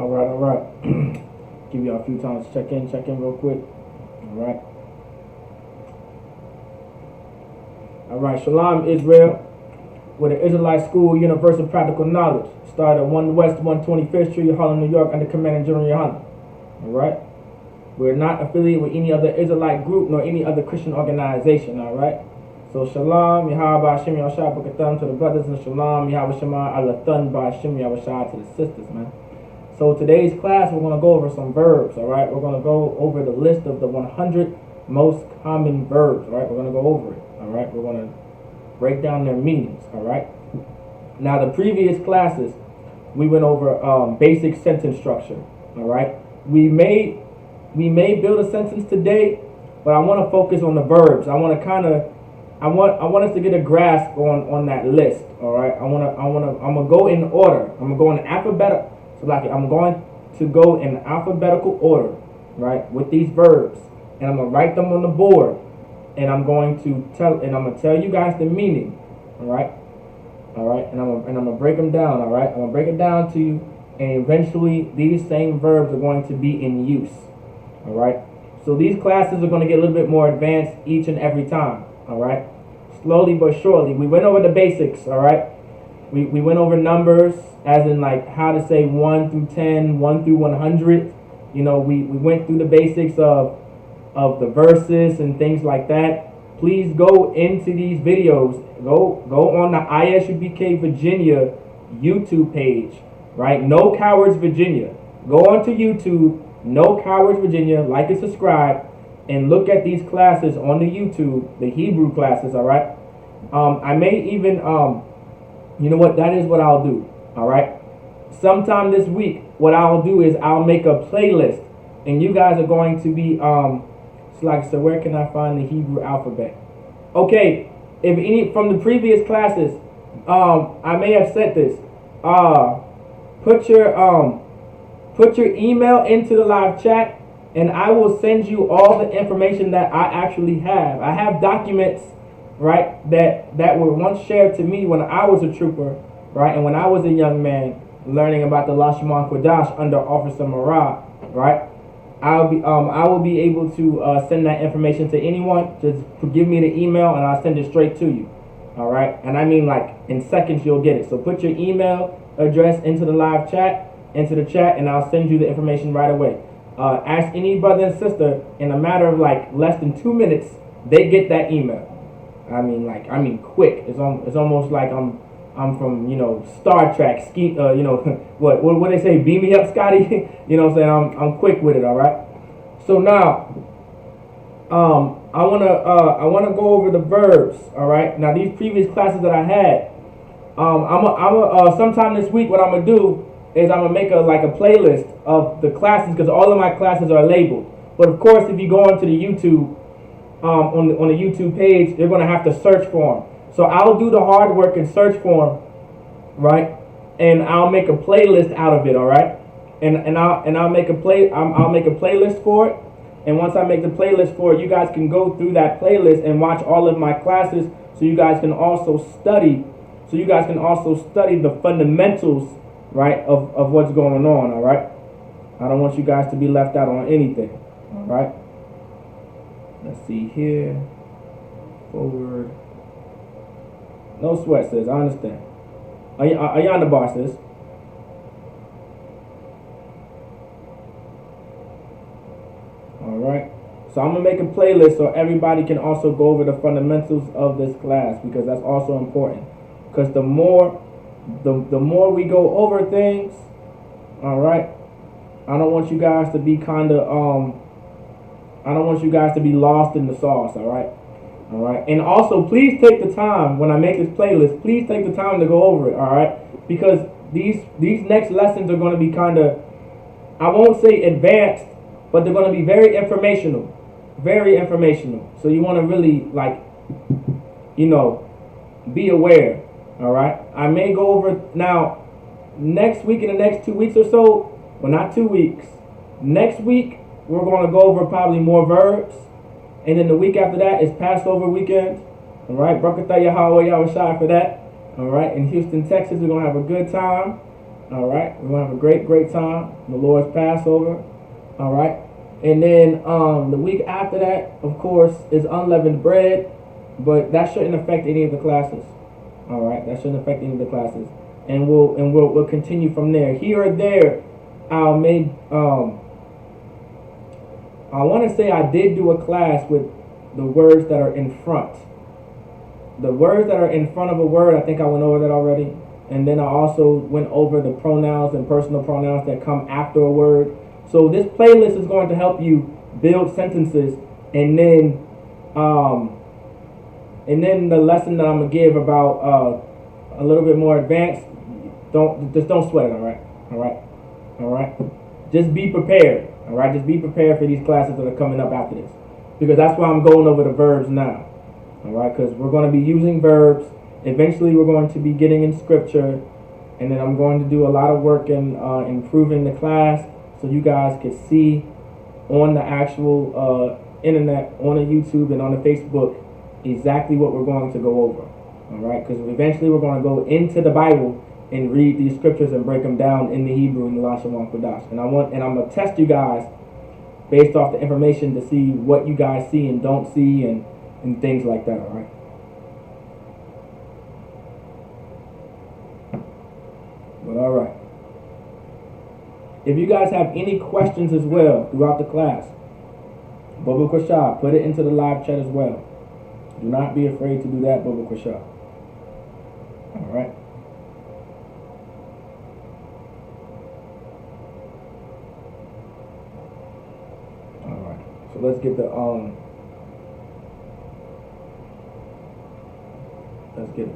All right. Give y'all a few times to check in real quick. All right, Shalom, Israel, with the Israelite School Universal Practical Knowledge. Started at 1 West 125th Street, Harlem, New York, under Commanding General Yohanan. All right. We're not affiliated with any other Israelite group nor any other Christian organization. All right. So Shalom, Yahweh Hashem Yahshua B'Katham to the brothers, and Shalom, Yahweh Shema Alathan B'Hashem Yahweh Shah to the sisters, man. So today's class, we're going to go over some verbs, all right? We're going to go over the list of the 100 most common verbs, all right? We're going to go over it, all right? We're going to break down their meanings, all right? Now, the previous classes, we went over basic sentence structure, all right? We may build a sentence today, but I want to focus on the verbs. I want us to get a grasp on that list, all right? I'm gonna go in order. I'm gonna go in alphabetical. So like I'm going to go in alphabetical order, right, with these verbs, and I'm gonna write them on the board, and I'm gonna tell you guys the meaning, all right, and I'm gonna break them down, all right. I'm gonna break it down to you, and eventually these same verbs are going to be in use, all right. So these classes are going to get a little bit more advanced each and every time, all right. Slowly but surely. We went over the basics, all right. We went over numbers, as in like how to say 1 through 10, 1 through 100. You know, we went through the basics of the verses and things like that. Please go into these videos. Go on the Isupk Virginia YouTube page, right? No Cowards Virginia. Go onto YouTube, No Cowards Virginia, like and subscribe, and look at these classes on the YouTube, the Hebrew classes, all right? I may even you know what? That is what I'll do. All right. Sometime this week, what I'll do is I'll make a playlist, and you guys are going to be it's like, so where can I find the Hebrew alphabet? Okay. If any from the previous classes, I may have said this. Put your email into the live chat, and I will send you all the information that I actually have. I have documents, right, that were once shared to me when I was a trooper, right, and when I was a young man learning about the Lashawan Qadash under Officer Marah, right. I will be able to send that information to anyone. Just give me the email and I'll send it straight to you, all right. And I mean, like, in seconds you'll get it. So put your email address into the live chat, and I'll send you the information right away. Ask any brother and sister, in a matter of like less than 2 minutes, they get that email. I mean quick. It's almost like I'm from, Star Trek. What they say? Beam me up, Scotty. You know what I'm saying? I'm quick with it. All right. So now, I wanna go over the verbs. All right. Now these previous classes that I had, sometime this week, what I'm gonna do is I'm gonna make a playlist of the classes, because all of my classes are labeled. But of course, if you go onto the YouTube, on the YouTube page, you're going to have to search for them. So I'll do the hard work and search for them, right? And I'll make a playlist out of it, all right? And I'll make a playlist for it. And once I make the playlist for it, you guys can go through that playlist and watch all of my classes, so you guys can also study. So you guys can also study the fundamentals, right, of what's going on, all right? I don't want you guys to be left out on anything, all right? Let's see here. Forward. No sweat, sis. I understand. Are you on the bar, sis? Alright. So I'm going to make a playlist so everybody can also go over the fundamentals of this class, because that's also important. Because the more we go over things, alright, I don't want you guys to be I don't want you guys to be lost in the sauce, all right? All right? And also, please take the time, when I make this playlist, please take the time to go over it, all right? Because these next lessons are going to be kind of, I won't say advanced, but they're going to be very informational. Very informational. So you want to really, like, be aware, all right? I may go over, now, next week, in the next 2 weeks or so, well, not 2 weeks, next week, we're going to go over probably more verbs. And then the week after that is Passover weekend. All right. Barakatah Yahweh Yahweh Shai for that. All right. In Houston, Texas, we're going to have a good time. All right, we're gonna have a great time. The Lord's Passover. All right, and then the week after that, of course, is unleavened bread, but that shouldn't affect any of the classes. All right, that shouldn't affect any of the classes, and we'll continue from there. Here or there, I want to say I did do a class with the words that are in front. The words that are in front of a word, I think I went over that already. And then I also went over the pronouns and personal pronouns that come after a word. So this playlist is going to help you build sentences, and then the lesson that I'm gonna give about a little bit more advanced. Don't sweat it. All right. Just be prepared. All right. Just be prepared for these classes that are coming up after this, because that's why I'm going over the verbs now. All right, because we're going to be using verbs. Eventually, we're going to be getting in scripture, and then I'm going to do a lot of work in improving the class, so you guys can see on the actual internet, on the YouTube and on the Facebook, exactly what we're going to go over. All right, because eventually we're going to go into the Bible and read these scriptures and break them down in the Hebrew in the Lashawan Qadash. And I'm going to test you guys based off the information to see what you guys see and don't see, and things like that. All right. But all right. If you guys have any questions as well throughout the class, Baba Kwashab, put it into the live chat as well. Do not be afraid to do that, Baba Kwashab. All right. All right. So let's get the let's get it.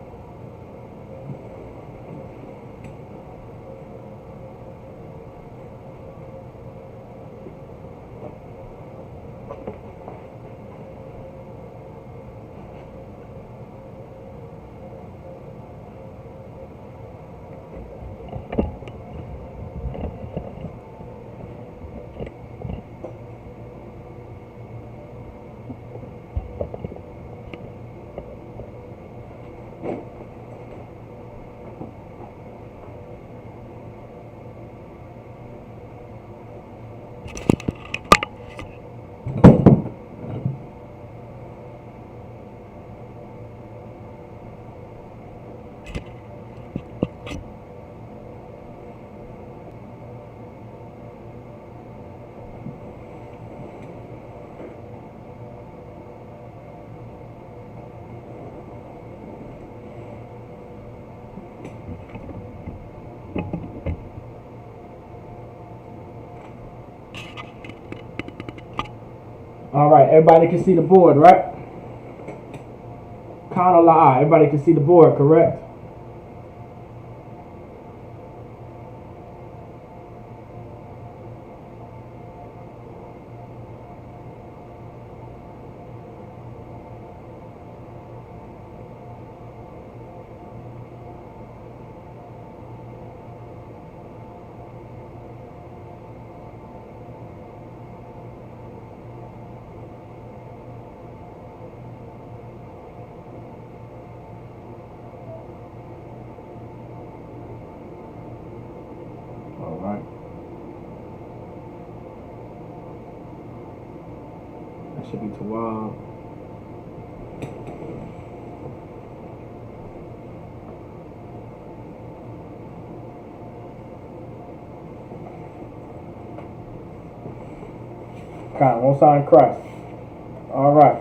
All right, everybody can see the board, right? Kana la'a, everybody can see the board, correct? All right. That should be Tawab. Kind won't sign Christ. All right.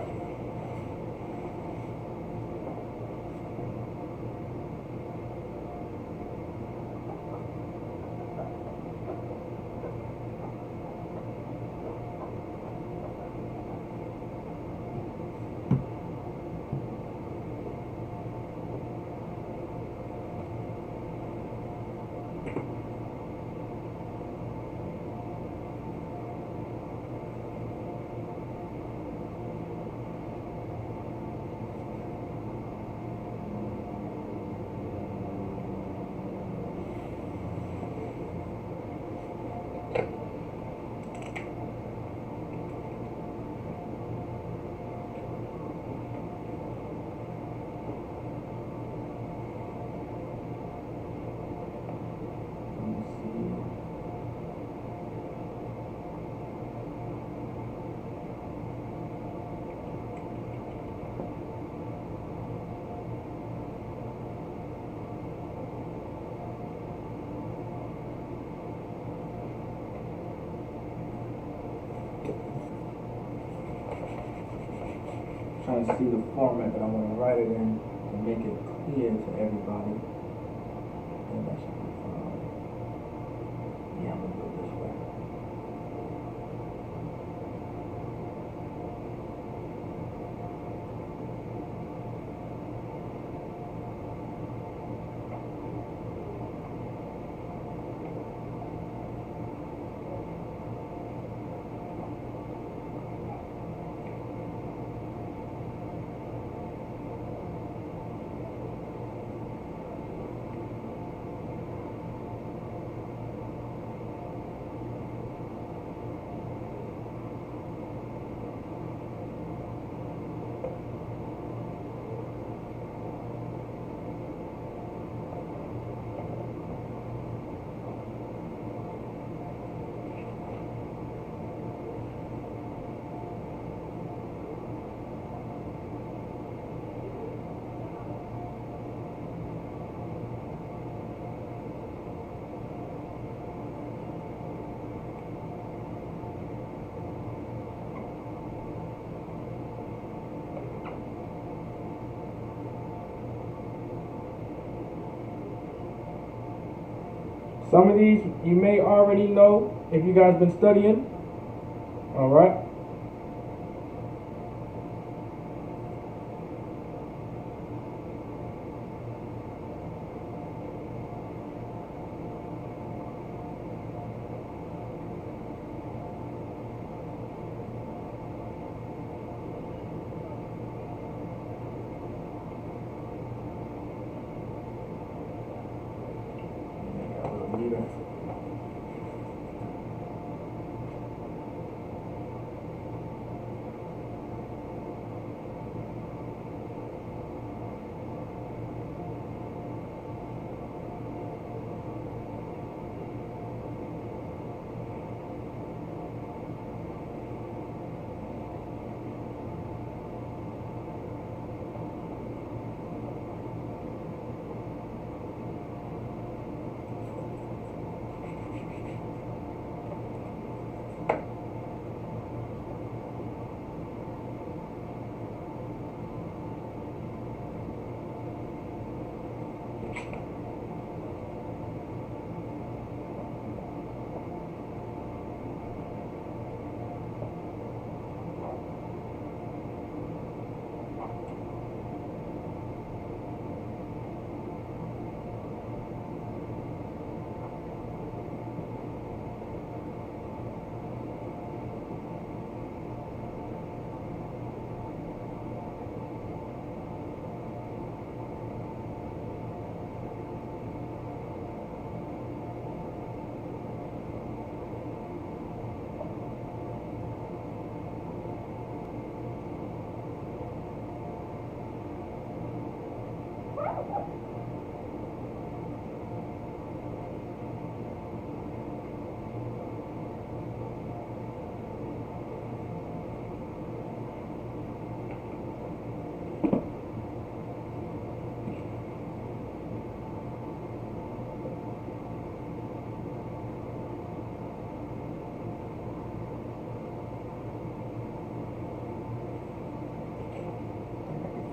trying to see the format that I want to write it in to make it clear to everybody. And that should be fine. Yeah, I'm gonna do it this way. Some of these you may already know if you guys been studying. All right.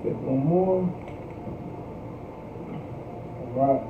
Fit one more. All right.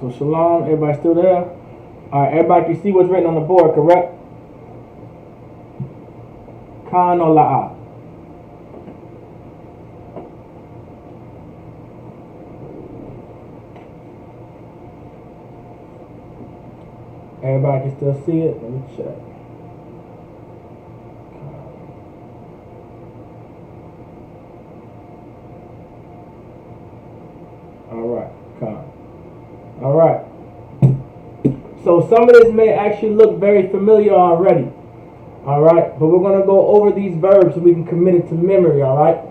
So shalom, everybody still there? Alright, everybody can see what's written on the board, correct? Khan or La'a? Everybody can still see it? Let me check. Alright, Khan. Alright. So some of this may actually look very familiar already. Alright, but we're going to go over these verbs so we can commit it to memory, alright?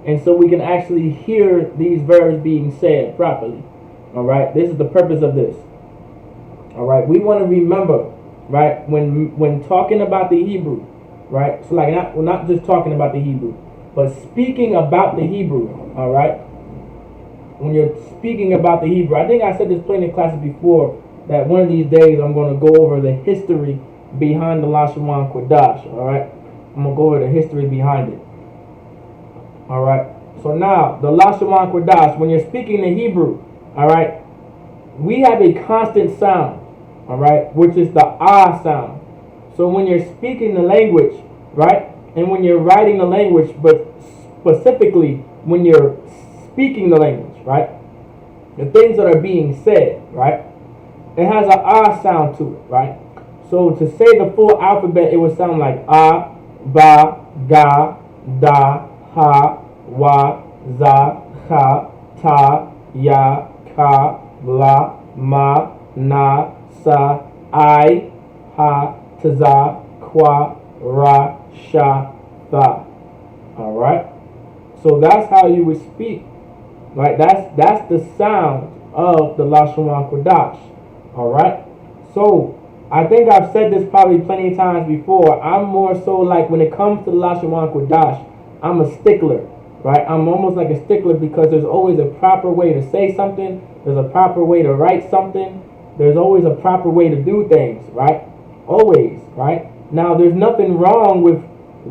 And so we can actually hear these verbs being said properly. Alright, this is the purpose of this. Alright, we want to remember, right, when talking about the Hebrew, right? So like we're not just talking about the Hebrew, but speaking about the Hebrew, alright? When you're speaking about the Hebrew, I think I said this plenty of classes before, that one of these days I'm going to go over the history behind the Lashawan Qadash, alright? I'm going to go over the history behind it. Alright, so now, the Lashawan Qadash, when you're speaking the Hebrew, alright, we have a constant sound, alright, which is the ah sound. So when you're speaking the language, right, and when you're writing the language, but specifically when you're speaking the language, right, the things that are being said, right, it has an ah sound to it, right? So to say the full alphabet, it would sound like ah, ba, ga, da, ha, wa, za, cha, ta, ya, ka, la, ma, na, sa, I, ha, taza, kwa, ra, sha, tha. Alright? So that's how you would speak. Right? That's the sound of the Lashawan Qadash. Alright? So I think I've said this probably plenty of times before. I'm more so like when it comes to the Lashawan Qadash, I'm a stickler. Right? I'm almost like a stickler because there's always a proper way to say something. There's a proper way to write something. There's always a proper way to do things, right? Always, right? Now, there's nothing wrong with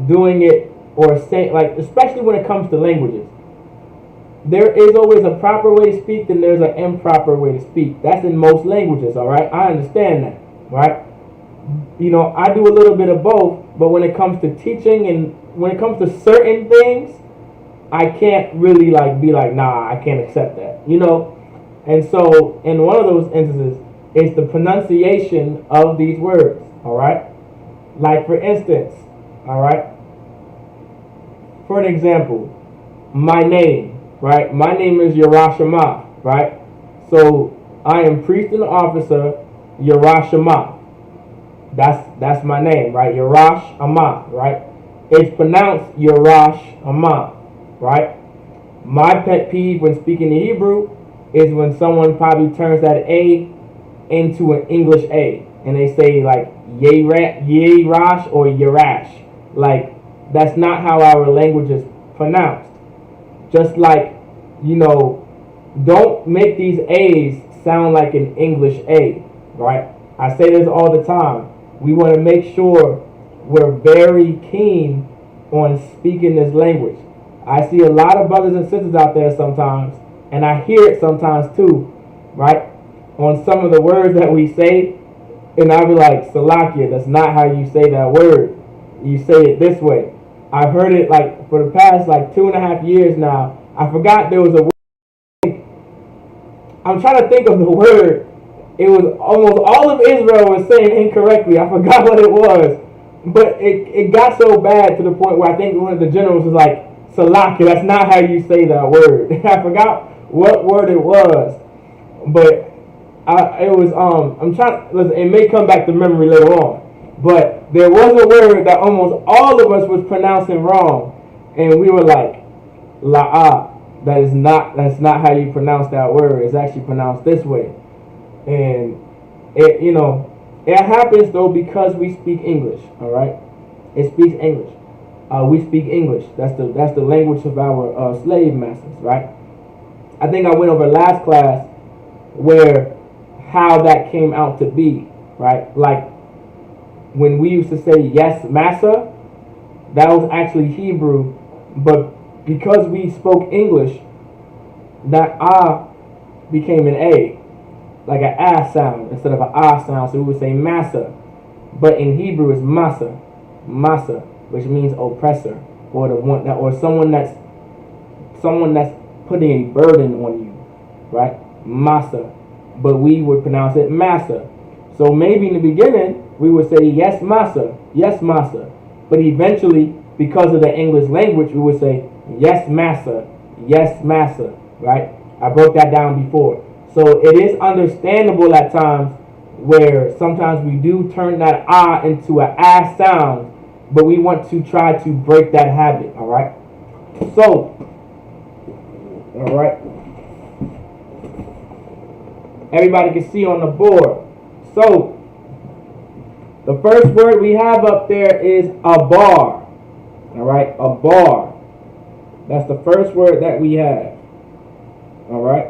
doing it or saying, like, especially when it comes to languages. There is always a proper way to speak, and there's an improper way to speak. That's in most languages, all right? I understand that, right? You know, I do a little bit of both, but when it comes to teaching and when it comes to certain things, I can't really, like, be like, nah, I can't accept that, you know? And so, in one of those instances, it's the pronunciation of these words, all right? Like, for instance, all right? For an example, my name, right? My name is Yerashama, right? So, I am priest and officer, Yerashama. That's my name, right? Yerash Ama, right? It's pronounced Yerash Ama, right? My pet peeve when speaking the Hebrew is when someone probably turns that A into an English A, and they say like Yerash or Yerash. Like, that's not how our language is pronounced. Just like, you know, don't make these A's sound like an English A, right? I say this all the time. We want to make sure we're very keen on speaking this language. I see a lot of brothers and sisters out there sometimes, and I hear it sometimes too, right? On some of the words that we say, and I'll be like, Salakia, that's not how you say that word. You say it this way. I've heard it like for the past like 2.5 years now. I forgot there was a word. I'm trying to think of the word. It was almost all of Israel was saying incorrectly. I forgot what it was. But it got so bad to the point where I think one of the generals was like, Salakia, that's not how you say that word. I forgot what word it was. But I'm trying, listen, it may come back to memory later on. But there was a word that almost all of us was pronouncing wrong. And we were like, La'a. That's not how you pronounce that word. It's actually pronounced this way. And it, you know, it happens though because we speak English. All right, it speaks English. We speak English. That's the language of our slave masters, right? I think I went over last class where how that came out to be, right? Like when we used to say yes, massa, that was actually Hebrew, but because we spoke English, that ah became an A. like an ass sound instead of an ah sound, so we would say masa. But in Hebrew it's masa, masa, which means oppressor, or the one that, or someone that's putting a burden on you, right? Masa, but we would pronounce it masa. So maybe in the beginning we would say yes masa, but eventually, because of the English language, we would say yes massa, right? I broke that down before. So it is understandable at times where sometimes we do turn that ah into an ah sound, but we want to try to break that habit, all right? So, all right, everybody can see on the board. So the first word we have up there is a bar, all right, a bar. That's the first word that we have, all right.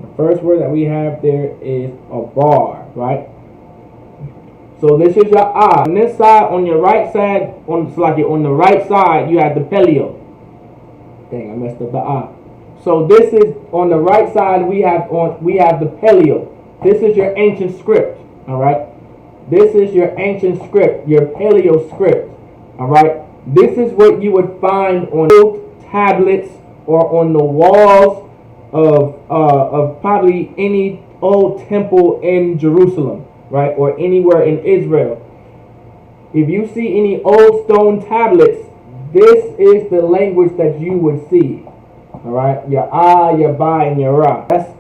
The first word that we have there is a bar, right? So this is your ah. On this side, on your right side, on the right side, you have the pelio. Dang, I messed up the ah. So this is on the right side. We have the pelio. This is your ancient script. All right. This is your ancient script, your paleo script. All right. This is what you would find on old tablets or on the walls of probably any old temple in Jerusalem, right, or anywhere in Israel. If you see any old stone tablets, this is the language that you would see. All right, your ah, your ba, and your ra. That's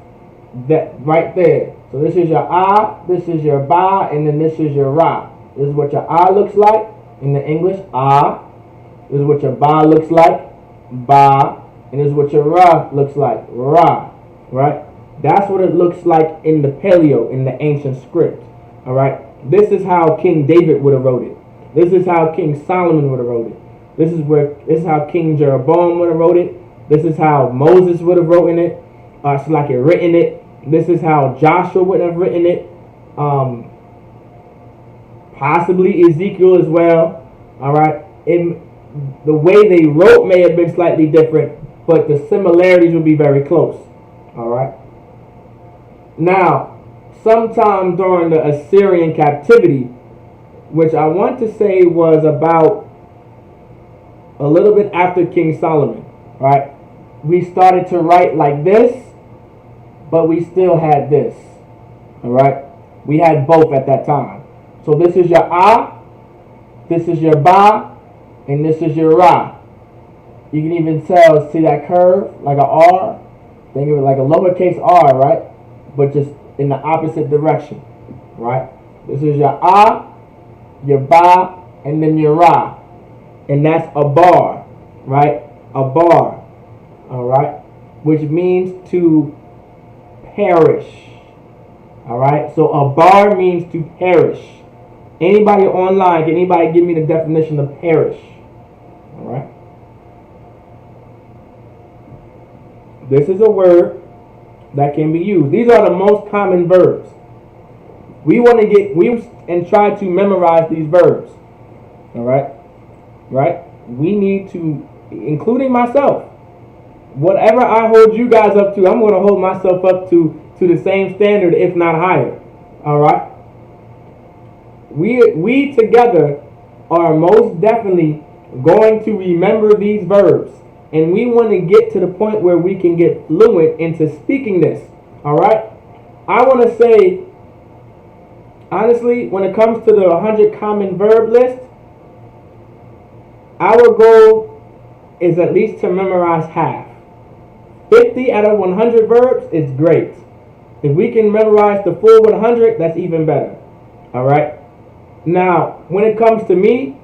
that right there. So this is your ah, this is your ba, and then this is your ra. This is what your ah looks like in the English, ah. This is what your ba looks like, ba. And this is what your ra looks like, ra. Right? That's what it looks like in the paleo, in the ancient script. All right? This is how King David would have wrote it. This is how King Solomon would have wrote it. This is how King Jeroboam would have wrote it. This is how Moses would have written it. Written it. This is how Joshua would have written it. Possibly Ezekiel as well. All right? The way they wrote may have been slightly different, but the similarities would be very close. All right? Now, sometime during the Assyrian captivity, which I want to say was about a little bit after King Solomon, right? We started to write like this, but we still had this. All right? We had both at that time. So this is your ah, this is your ba, and this is your ra. You can even see that curve, like an R. Think of it like a lowercase r, right? But just in the opposite direction, right? This is your ah, your ba, and then your ra. And that's a bar, right? A bar, all right? Which means to perish, all right? So a bar means to perish. Anybody online, can anybody give me the definition of perish? All right? This is a word that can be used. These are the most common verbs. We want to and try to memorize these verbs. All right? Right? We need to, including myself, whatever I hold you guys up to, I'm going to hold myself up to the same standard, if not higher. All right? We together are most definitely going to remember these verbs. And we want to get to the point where we can get fluent into speaking this. All right? I want to say, honestly, when it comes to the 100 common verb list, our goal is at least to memorize half. 50 out of 100 verbs is great. If we can memorize the full 100, that's even better. All right? Now, when it comes to me,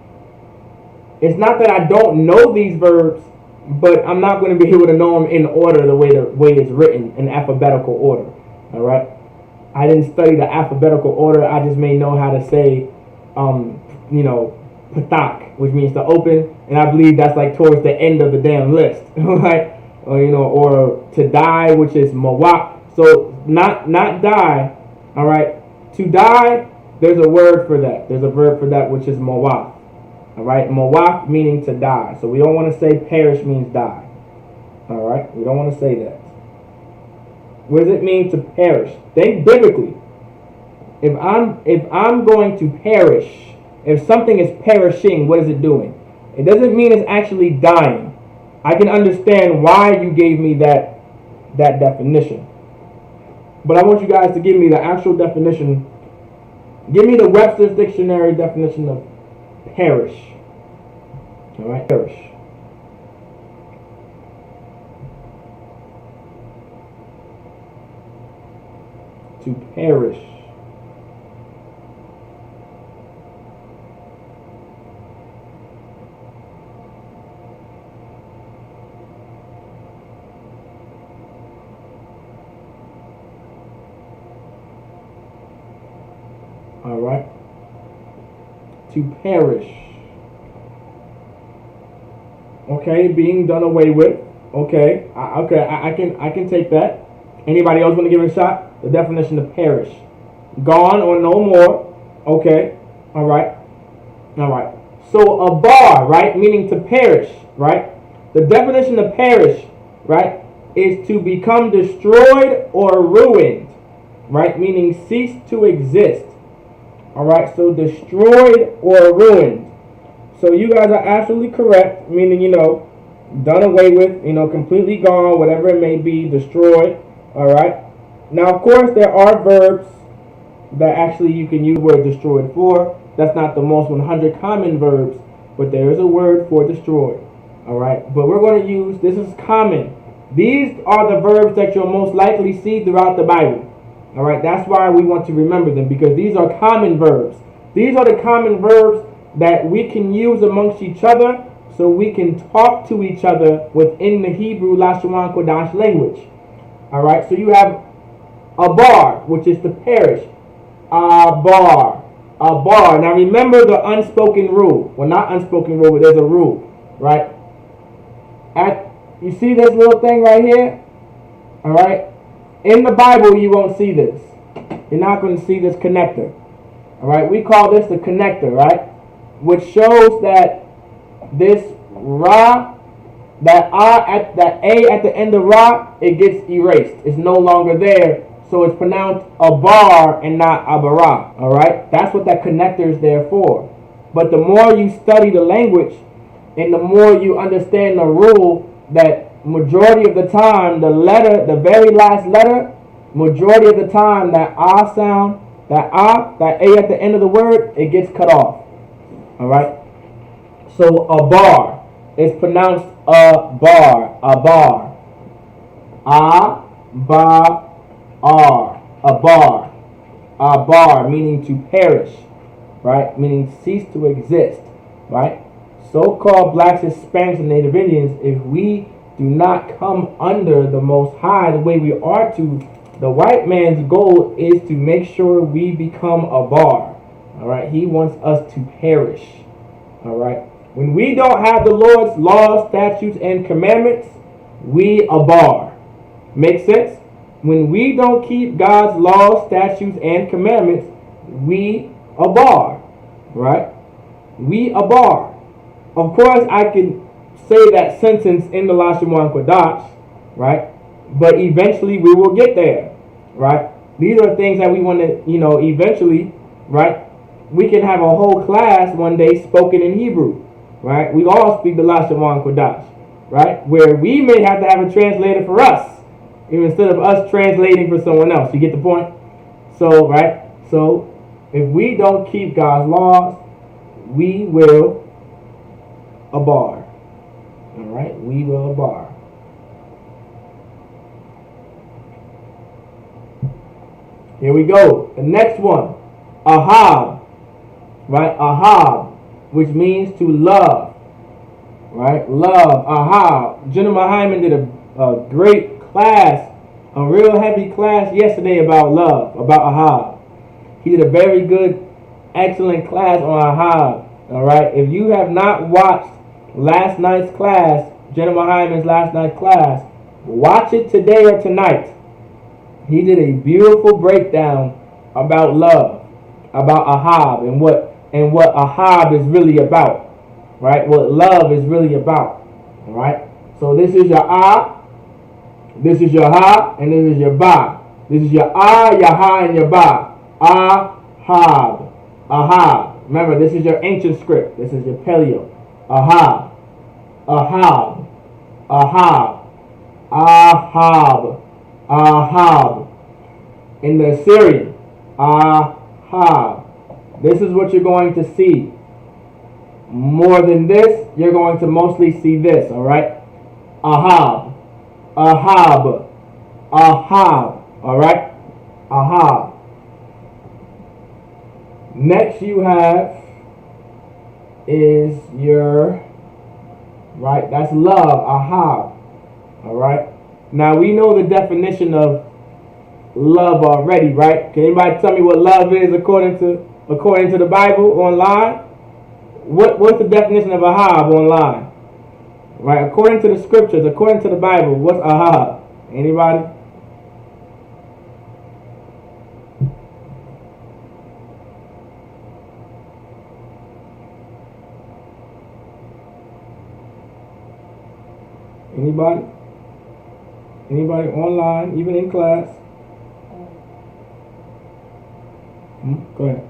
it's not that I don't know these verbs, but I'm not going to be able to know them in order the way it's written, in alphabetical order. All right? I didn't study the alphabetical order. I just may know how to say, patak, which means to open, and I believe that's like towards the end of the damn list, right? Or to die, which is mawak. So not die, all right? To die, there's a word for that. There's a verb for that, which is mawak. All right, mawak meaning to die. So we don't want to say perish means die. All right, we don't want to say that. What does it mean to perish? Think biblically. If I'm going to perish, if something is perishing, what is it doing? It doesn't mean it's actually dying. I can understand why you gave me that definition. But I want you guys to give me the actual definition. Give me the Webster's Dictionary definition of perish. All right, perish. To perish. All right. To perish. Okay, being done away with. Okay, I can take that. Anybody else want to give it a shot? The definition of perish: gone or no more. Okay. All right. All right. So a bar, right, meaning to perish, right? The definition of perish, right, is to become destroyed or ruined, right, meaning cease to exist. All right, so destroyed or ruined. So you guys are absolutely correct, meaning, done away with, completely gone, whatever it may be, destroyed. All right. Now, of course, there are verbs that actually you can use the word destroyed for. That's not the most 100 common verbs, but there is a word for destroyed. All right, but we're going to use, this is common. These are the verbs that you'll most likely see throughout the Bible. All right, that's why we want to remember them, because these are common verbs. These are the common verbs that we can use amongst each other, so we can talk to each other within the Hebrew Lashawan Qadash language. All right, so you have a bar, which is to perish. A bar. A bar. Now remember the unspoken rule. Well, not unspoken rule, but there's a rule, right? You see this little thing right here? All right? In the Bible, you won't see this. You're not going to see this connector. All right? We call this the connector, right? Which shows that this ra, that a at the end of ra, it gets erased. It's no longer there. So it's pronounced a bar and not a bara. All right? That's what that connector is there for. But the more you study the language and the more you understand the rule that majority of the time, the letter, the very last letter, majority of the time, that ah sound, that a at the end of the word, it gets cut off. All right? So a bar is pronounced a bar, a bar. A, ba, ar, a bar, meaning to perish, right? Meaning cease to exist, right? So-called blacks, Hispanics, and Native Indians, if we do not come under the Most High the way we are to, the white man's goal is to make sure we become a bar. All right, he wants us to perish. All right, when we don't have the Lord's laws, statutes, and commandments, we a bar. Make sense? When we don't keep God's laws, statutes, and commandments, we a bar. Right? We a bar. Of course, I can say that sentence in the Lashawan Qadash, right? But eventually we will get there, right? These are things that we want to, eventually, right? We can have a whole class one day spoken in Hebrew, right? We all speak the Lashawan Qadash, right? Where we may have to have a translator for us, instead of us translating for someone else. You get the point? So, right? So, if we don't keep God's laws, we will a bar. All right, we will a bar. Here we go. The next one, ahab, right? Ahab, which means to love, right? Love, ahab. General Hyman did a great class, a real heavy class yesterday about love, about ahab. He did a very good, excellent class on ahab. All right, if you have not watched last night's class, General Hyman's last night's class, watch it today or tonight. He did a beautiful breakdown about love, about ahab, and what ahab is really about, right? What love is really about. All right. So this is your ah, This is your ha, and this is your ba. This is your your ha, and your ba. Ahab. Ahab. Remember, this is your ancient script. This is your paleo. Ahab. Ahab. Ahab. Ahab. Ahab. In the Assyrian. Ahab. This is what you're going to see. More than this, you're going to mostly see this, alright? Ahab. Ahab. Ahab. Alright? Ahab. Next you have is your, right, that's love, ahab. Alright? Now we know the definition of love already, right? Can anybody tell me what love is according to the Bible online? What's the definition of ahab online? Right? According to the scriptures, according to the Bible, what's ahab? Anybody? Anybody? Anybody online, even in class? Go ahead.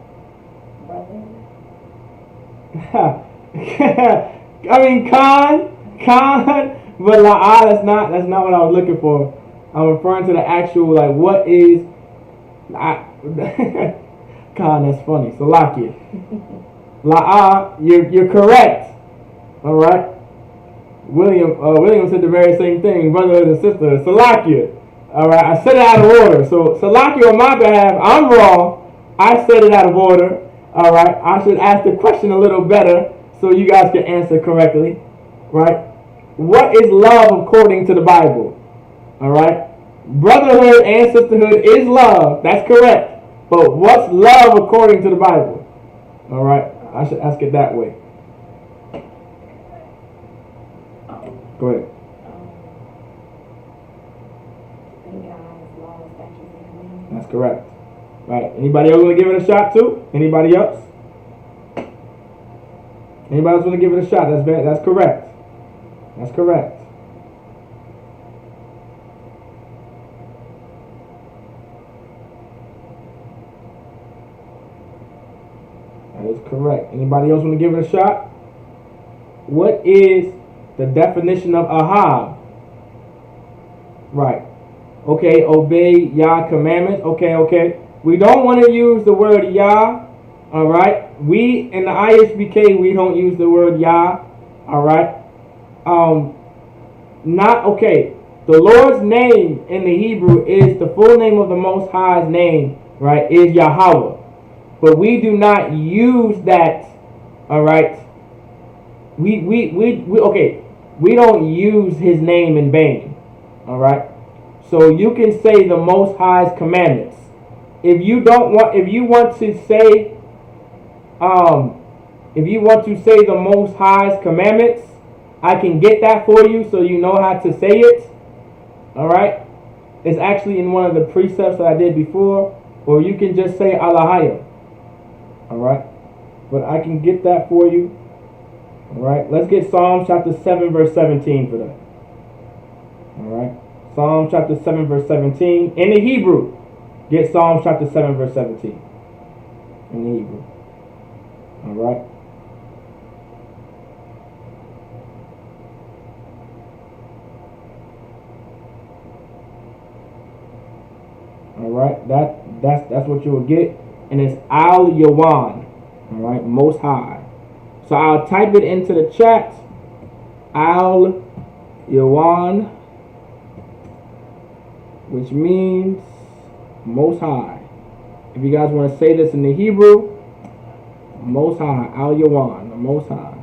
I mean, Khan, but that's not what I was looking for. I'm referring to the actual, like, what is, Khan, that's funny. Salakia. You're correct. All right. William said the very same thing, brother and sister. Salakia. All right. I said it out of order. So Salakia on my behalf, I'm wrong. I said it out of order. All right. I should ask the question a little better so you guys can answer correctly. Right. What is love according to the Bible? All right. Brotherhood and sisterhood is love. That's correct. But what's love according to the Bible? All right. I should ask it that way. Go ahead. That's correct. Right. Anybody else want to give it a shot too? Anybody else? Anybody else want to give it a shot? That's correct. That's correct. That is correct. Anybody else want to give it a shot? What is the definition of ahab? Right. Okay, obey Yah commandments. Okay. We don't want to use the word Yah. Alright. We in the ISBK we don't use the word Yah. Alright. Not okay. The Lord's name in the Hebrew is the full name of the Most High's name, right? Is Yahweh. But we do not use that. Alright. We don't use his name in vain. Alright? So you can say the Most High's commandments. If you want to say the Most High's commandments, I can get that for you so you know how to say it. Alright? It's actually in one of the precepts that I did before. Or you can just say Alahayim. Alright? But I can get that for you. Alright, let's get Psalm chapter 7 verse 17 for that. Alright, Psalm chapter 7 verse 17 in the Hebrew. Get Psalm chapter 7 verse 17 in the Hebrew. Alright. Alright, that's what you will get. And it's Al Yawan. Alright, Most High. So I'll type it into the chat. Al Yawan, which means Most High. If you guys want to say this in the Hebrew, Most High, Al Yawan, the Most High.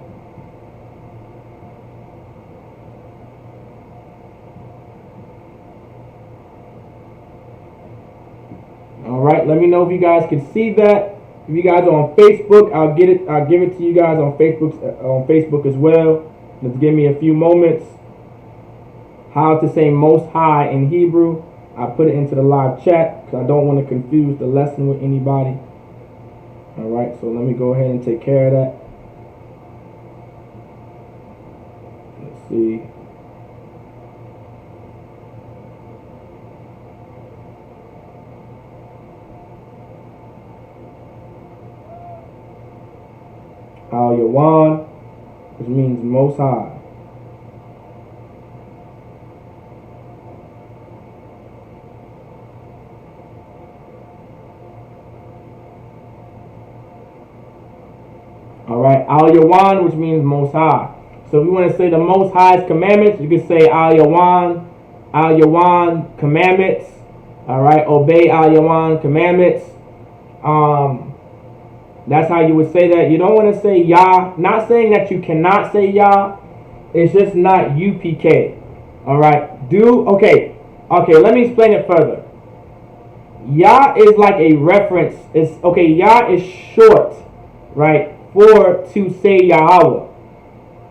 All right, let me know if you guys can see that. If you guys are on Facebook, I'll give it to you guys on Facebook as well. Let's give me a few moments. How to say Most High in Hebrew. I put it into the live chat because I don't want to confuse the lesson with anybody. All right, so let me go ahead and take care of that. Let's see. Al Yawan, which means Most High. Alright, Al Yawan, which means Most High. So if you want to say the Most High's commandments, you can say Al Yawan commandments. Alright, obey Al Yawan commandments. That's how you would say that. You don't want to say Yah. Not saying that you cannot say Yah. It's just not UPK. Alright, okay, let me explain it further. Yah is like a reference. Yah is short, right, for to say Yahweh.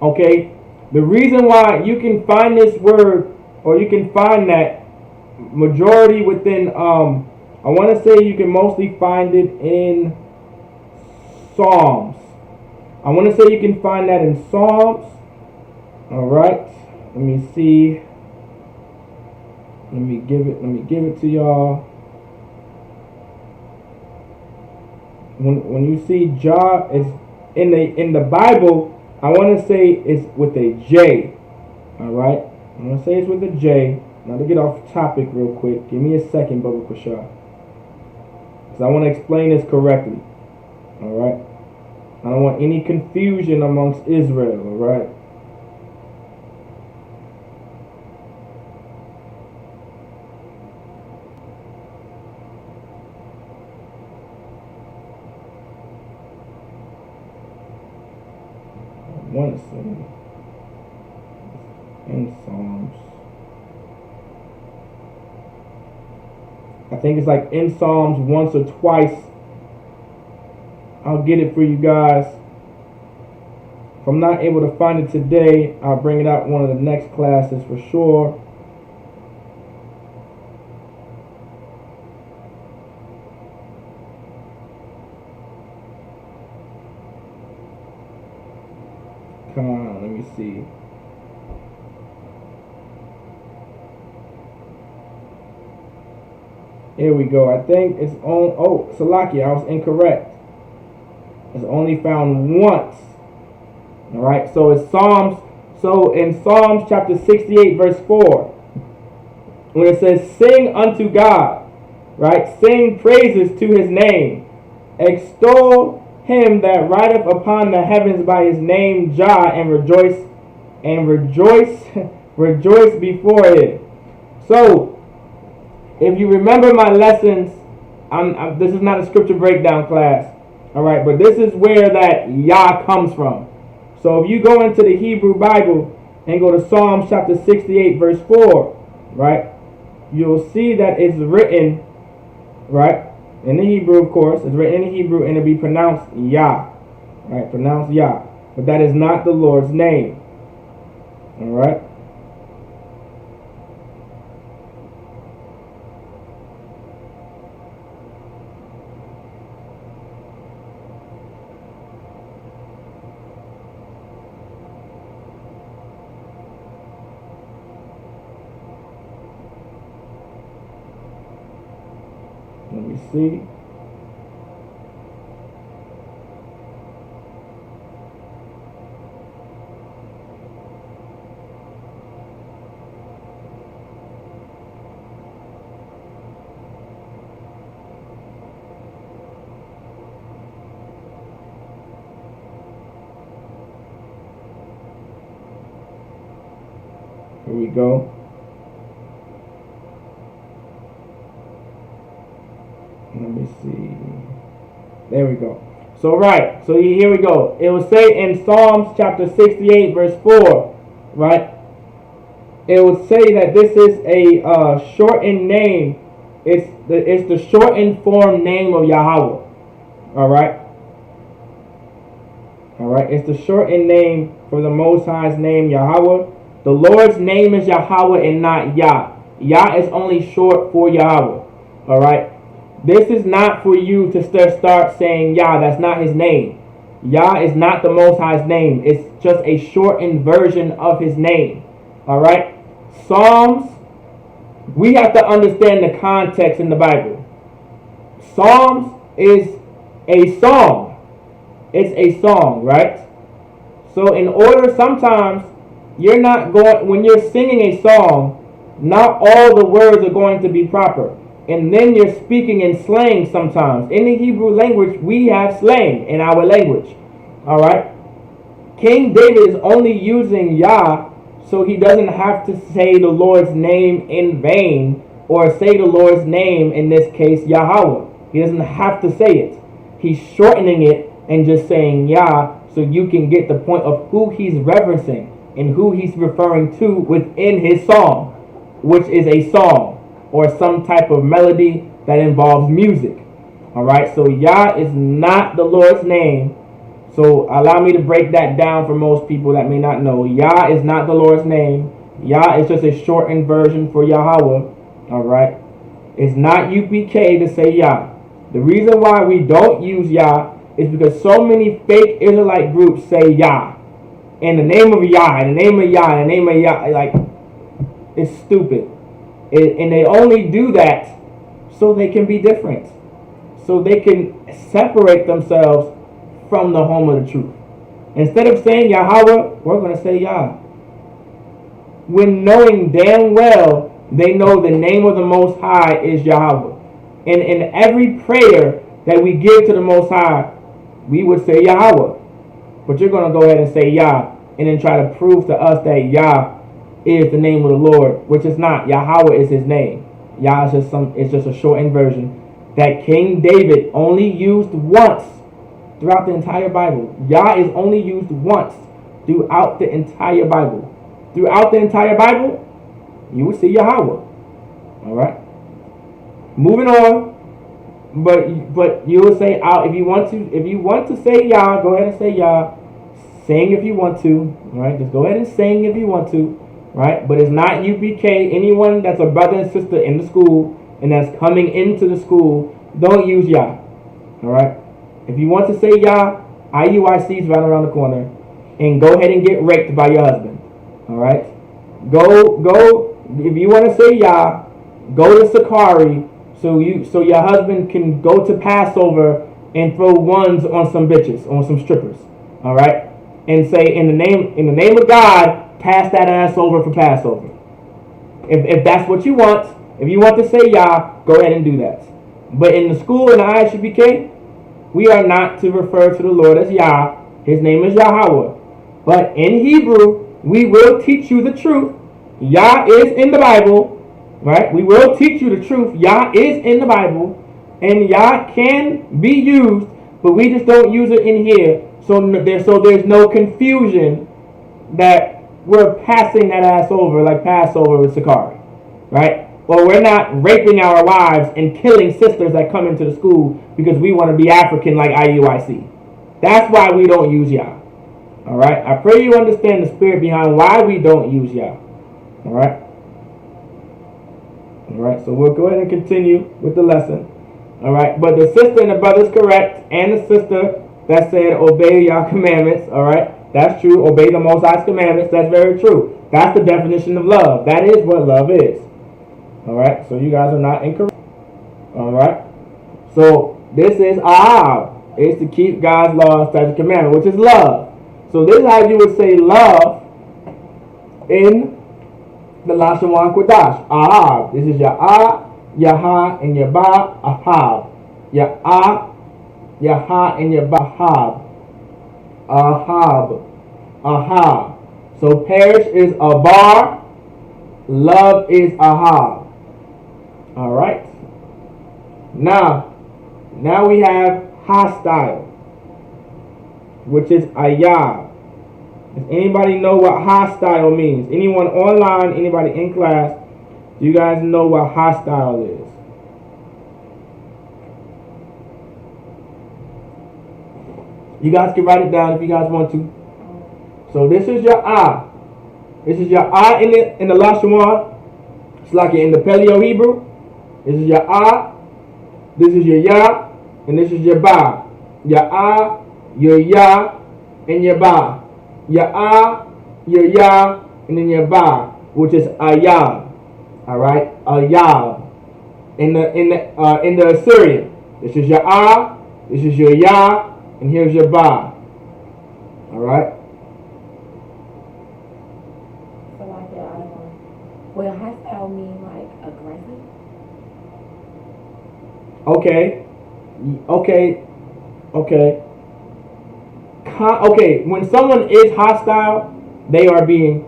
Okay, the reason why you can find this word, or you can find that majority within, I want to say you can mostly find it in Psalms. I want to say you can find that in Psalms. Alright, let me see. Let me give it to y'all. When you see Jah is in the Bible, I want to say it's with a J. Alright, I'm going to say it's with a J. Now to get off topic real quick, give me a second, Baba Kushar, because I want to explain this correctly. Alright, I don't want any confusion amongst Israel. Alright, I want to say in Psalms. I think it's like in Psalms once or twice. I'll get it for you guys. If I'm not able to find it today, I'll bring it out one of the next classes for sure. Come on, let me see. Here we go. I think it's on. Oh, Salakia, I was incorrect. It's only found once. All right. So it's Psalms. So in Psalms chapter 68, verse 4, when it says, "Sing unto God," right? Sing praises to His name. Extol Him that rideth upon the heavens by His name, Jah, and rejoice, rejoice before it. So, if you remember my lessons, this is not a scripture breakdown class, all right, but this is where that Yah comes from. So if you go into the Hebrew Bible and go to Psalms chapter 68, verse 4, right, you'll see that it's written, right, in the Hebrew, of course, it's written in the Hebrew, and it'll be pronounced Yah, right, pronounced Yah, but that is not the Lord's name, all right. Let me see. Here we go. Let me see. There we go. So right. So here we go. It will say in Psalms chapter 68 verse 4, right? It will say that this is a shortened name. It's the shortened form name of Yahweh. All right. All right. It's the shortened name for the Most High's name, Yahweh. The Lord's name is Yahweh and not Yah. Yah is only short for Yahweh. All right. This is not for you to start saying Yah. That's not His name. Yah is not the Most High's name. It's just a shortened version of His name. All right. Psalms, we have to understand the context in the Bible. Psalms is a song. it's a song, right? So in order, sometimes you're not going, when you're singing a song, not all the words are going to be proper. And then you're speaking in slang sometimes. In the Hebrew language, we have slang in our language. All right? King David is only using Yah so he doesn't have to say the Lord's name in vain, or say the Lord's name, in this case, Yahweh. He doesn't have to say it. He's shortening it and just saying Yah so you can get the point of who he's reverencing and who he's referring to within his song, which is a song or some type of melody that involves music. Alright, so Yah is not the Lord's name. So allow me to break that down for most people that may not know. Yah is not the Lord's name. Yah is just a shortened version for Yahweh. Alright, it's not UPK to say Yah. The reason why we don't use Yah is because so many fake Israelite groups say Yah. In the name of Yah, in the name of Yah, in the name of Yah. Like, it's stupid. And they only do that so they can be different. So they can separate themselves from the home of the truth. Instead of saying Yahweh, we're going to say Yah. When knowing damn well they know the name of the Most High is Yahweh. And in every prayer that we give to the Most High, we would say Yahweh. But you're going to go ahead and say Yah and then try to prove to us that Yah is the name of the Lord, which is not. Yahweh is his name. Yah is it's just a shortened version that King David only used once throughout the entire Bible. Yah is only used once throughout the entire Bible. Throughout the entire Bible, you would see Yahweh. Alright? Moving on. But you will say out if you want to say Yah, go ahead and say Yah. Sing if you want to. Right? Just go ahead and sing if you want to. Right? But it's not UPK. Anyone that's a brother and sister in the school and that's coming into the school, don't use Yah. Alright? If you want to say Yah, IUIC is right around the corner. And go ahead and get raped by your husband. Alright? Go if you want to say Yah, go to Sakari so your husband can go to Passover and throw ones on some bitches, on some strippers. Alright? And say in the name of God, pass that ass over for Passover. If that's what you want, if you want to say Yah, go ahead and do that. But in the school in the ISUPK, we are not to refer to the Lord as Yah. His name is Yahweh. But in Hebrew, we will teach you the truth. Yah is in the Bible. Right? We will teach you the truth. Yah is in the Bible. And Yah can be used, but we just don't use it in here. So there's no confusion that we're passing that ass over like Passover with Sakari. Right? Or we're not raping our wives and killing sisters that come into the school because we want to be African like IUIC. That's why we don't use Yah. Alright? I pray you understand the spirit behind why we don't use Yah. Alright? Alright, so we'll go ahead and continue with the lesson. Alright, but the sister and the brother is correct, and the sister that said obey Yah's commandments. Alright, that's true. Obey the Most High's commandments. That's very true. That's the definition of love. That is what love is. Alright, so you guys are not incorrect. Alright, so this is ahab. It's to keep God's law, statute, commandment, which is love. So this is how you would say love in the Lashawan Qadash. Ahab. This is your ah, your ha, and your ba. Ahab. Your ah, your ha, and your ba. Ahab. Ahab. Ahab. So perish is abar. Love is ahab. Alright. Now we have hostile, which is ayab. Does anybody know what hostile means? Anyone online, anybody in class, do you guys know what hostile is? You guys can write it down if you guys want to. So this is your ah. This is your ah in the Lashawan. It's like in the Paleo Hebrew. This is your ah. This is your ya. And this is your ba. Your ah, your ya, and your ba. Your ah, your ya, and then your ba, which is ayab. Alright? Ayab. In the Assyrian. This is your ah, this is your ya, and and here's your ba. All right. So like that, I don't know. Will hostile mean like aggressive? Okay. Okay. Okay. When someone is hostile, they are being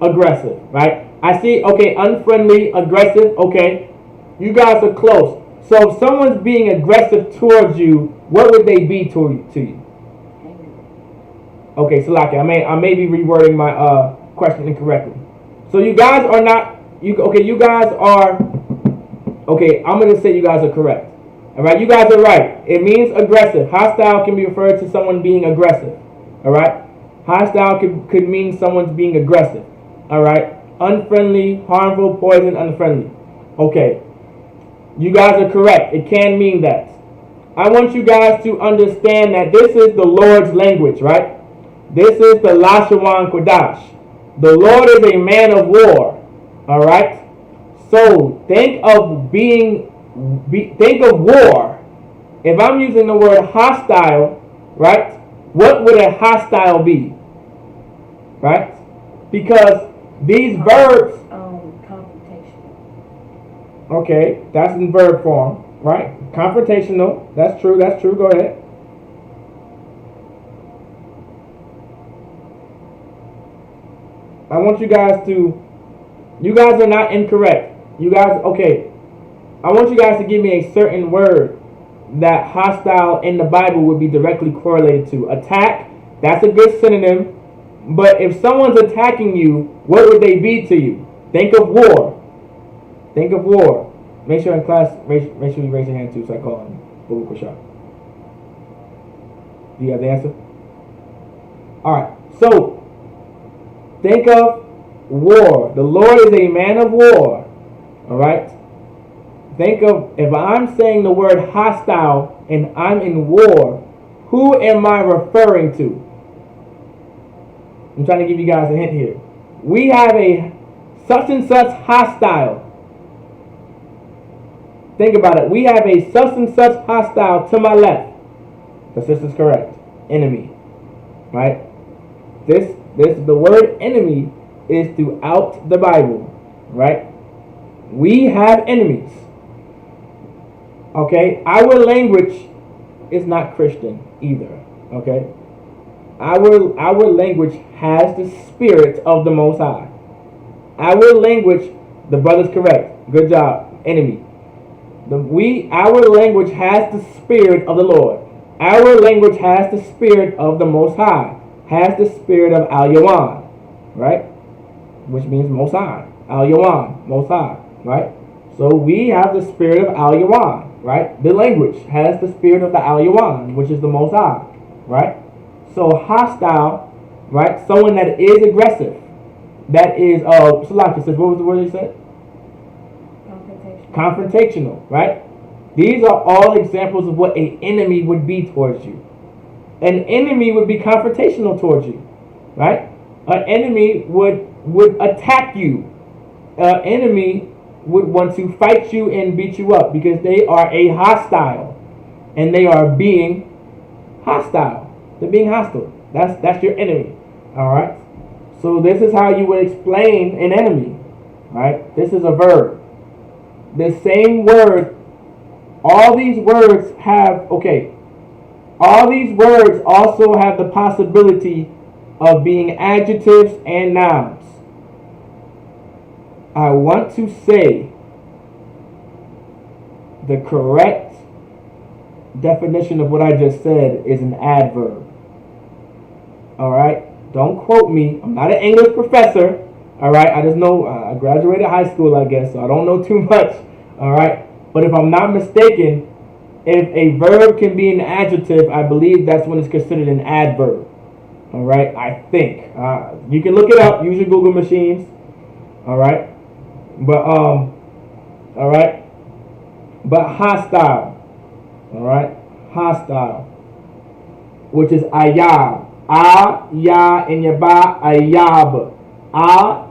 aggressive, right? I see. Okay, unfriendly, aggressive. Okay, you guys are close. So if someone's being aggressive towards you, what would they be to you? Okay, Salaki, I may be rewording my question incorrectly. So you guys are not you guys are okay. I'm gonna say you guys are correct. All right, you guys are right. It means aggressive. Hostile can be referred to someone being aggressive. All right, hostile could mean someone's being aggressive. All right, unfriendly, harmful, poison, unfriendly. Okay, you guys are correct. It can mean that. I want you guys to understand that this is the Lord's language, right? This is the Lashawan Qadash. The Lord is a man of war. All right. So think of war. If I'm using the word hostile, right? What would a hostile be? Right? Because these verbs. Confrontation. Okay, that's in verb form, right? Confrontational. That's true. That's true. Go ahead. I want you guys are not incorrect. You guys, okay. I want you guys to give me a certain word that hostile in the Bible would be directly correlated to. Attack, that's a good synonym. But if someone's attacking you, what would they be to you? Think of war. Think of war. Make sure in class, make sure you raise your hand too so I call him Baruch Rashad. Do you have the answer? Alright, so think of war. The Lord is a man of war. Alright? Think of, if I'm saying the word hostile and I'm in war, who am I referring to? I'm trying to give you guys a hint here. We have a such and such hostile. Think about it. We have a such and such hostile to my left. The sister's correct. Enemy. Right? The word enemy is throughout the Bible. Right? We have enemies. Okay? Our language is not Christian either. Okay? Our language has the spirit of the Most High. Our language, the brother's correct. Good job. Enemy. Our language has the spirit of the Lord. Our language has the spirit of the Most High. Has the spirit of Al-Yawan. Right? Which means Most High. Al-Yawan. Most High. Right? So we have the spirit of Al-Yawan. Right? The language has the spirit of the Al-Yawan, which is the Most High. Right? So hostile, right? Someone that is aggressive. That is, Salaki says, what was the word you said? Confrontational, right? These are all examples of what an enemy would be towards you. An enemy would be confrontational towards you, right? An enemy would attack you. An enemy would want to fight you and beat you up because they are a hostile. And they are being hostile. They're being hostile. That's your enemy. Alright? So this is how you would explain an enemy. Right? This is a verb. The same word, all these words have, all these words also have the possibility of being adjectives and nouns. I want to say the correct definition of what I just said is an adverb. Alright? Don't quote me. I'm not an English professor. Alright? I just know I graduated high school, I guess, so I don't know too much. Alright? But if I'm not mistaken, if a verb can be an adjective, I believe that's when it's considered an adverb. Alright? I think. You can look it up. Use your Google machines. Alright? But, alright? But hostile. Alright? Hostile. Which is ayab. Ya in your ba, ayab.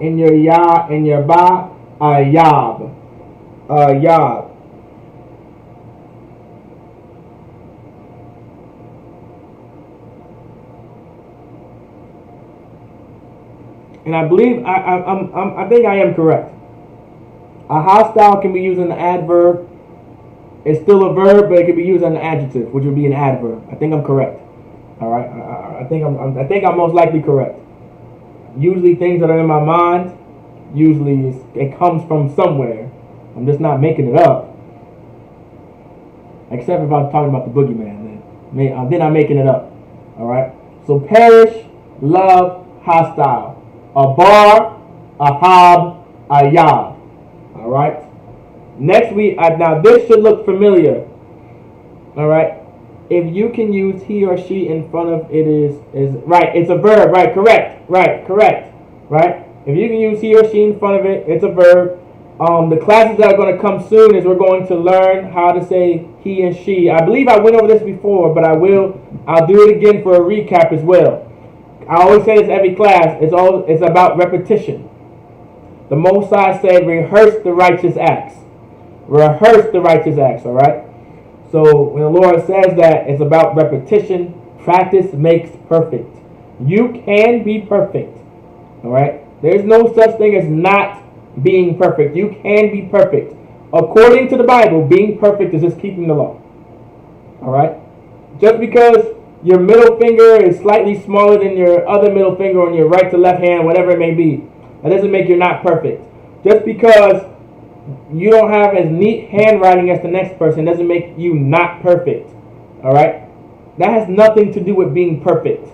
In your ya in your ba, ayab. Ayab. and I believe I think I am correct. A hostile can be used in an adverb. It's still a verb, but it can be used as an adjective, which would be an adverb. I think I'm correct. All right, I think I'm most likely correct. Usually, things that are in my mind, usually it comes from somewhere. I'm just not making it up. Except if I'm talking about the boogeyman, then I'm making it up. All right. So perish, love, hostile. A bar, a hob, a yab. All right. Next now this should look familiar. All right. If you can use he or she in front of it is right. It's a verb. Right. Correct. Right. If you can use he or she in front of it, it's a verb. The classes that are going to come soon is we're going to learn how to say he and she. I believe I went over this before, but I'll do it again for a recap as well. I always say this every class. It's about repetition. The Most High said, rehearse the righteous acts. Rehearse the righteous acts, all right? So when the Lord says that, it's about repetition. Practice makes perfect. You can be perfect, all right? There's no such thing as not being perfect. You can be perfect. According to the Bible, being perfect is just keeping the law. All right? Just because your middle finger is slightly smaller than your other middle finger on your right to left hand, whatever it may be, that doesn't make you not perfect. Just because you don't have as neat handwriting as the next person doesn't make you not perfect. All right? That has nothing to do with being perfect.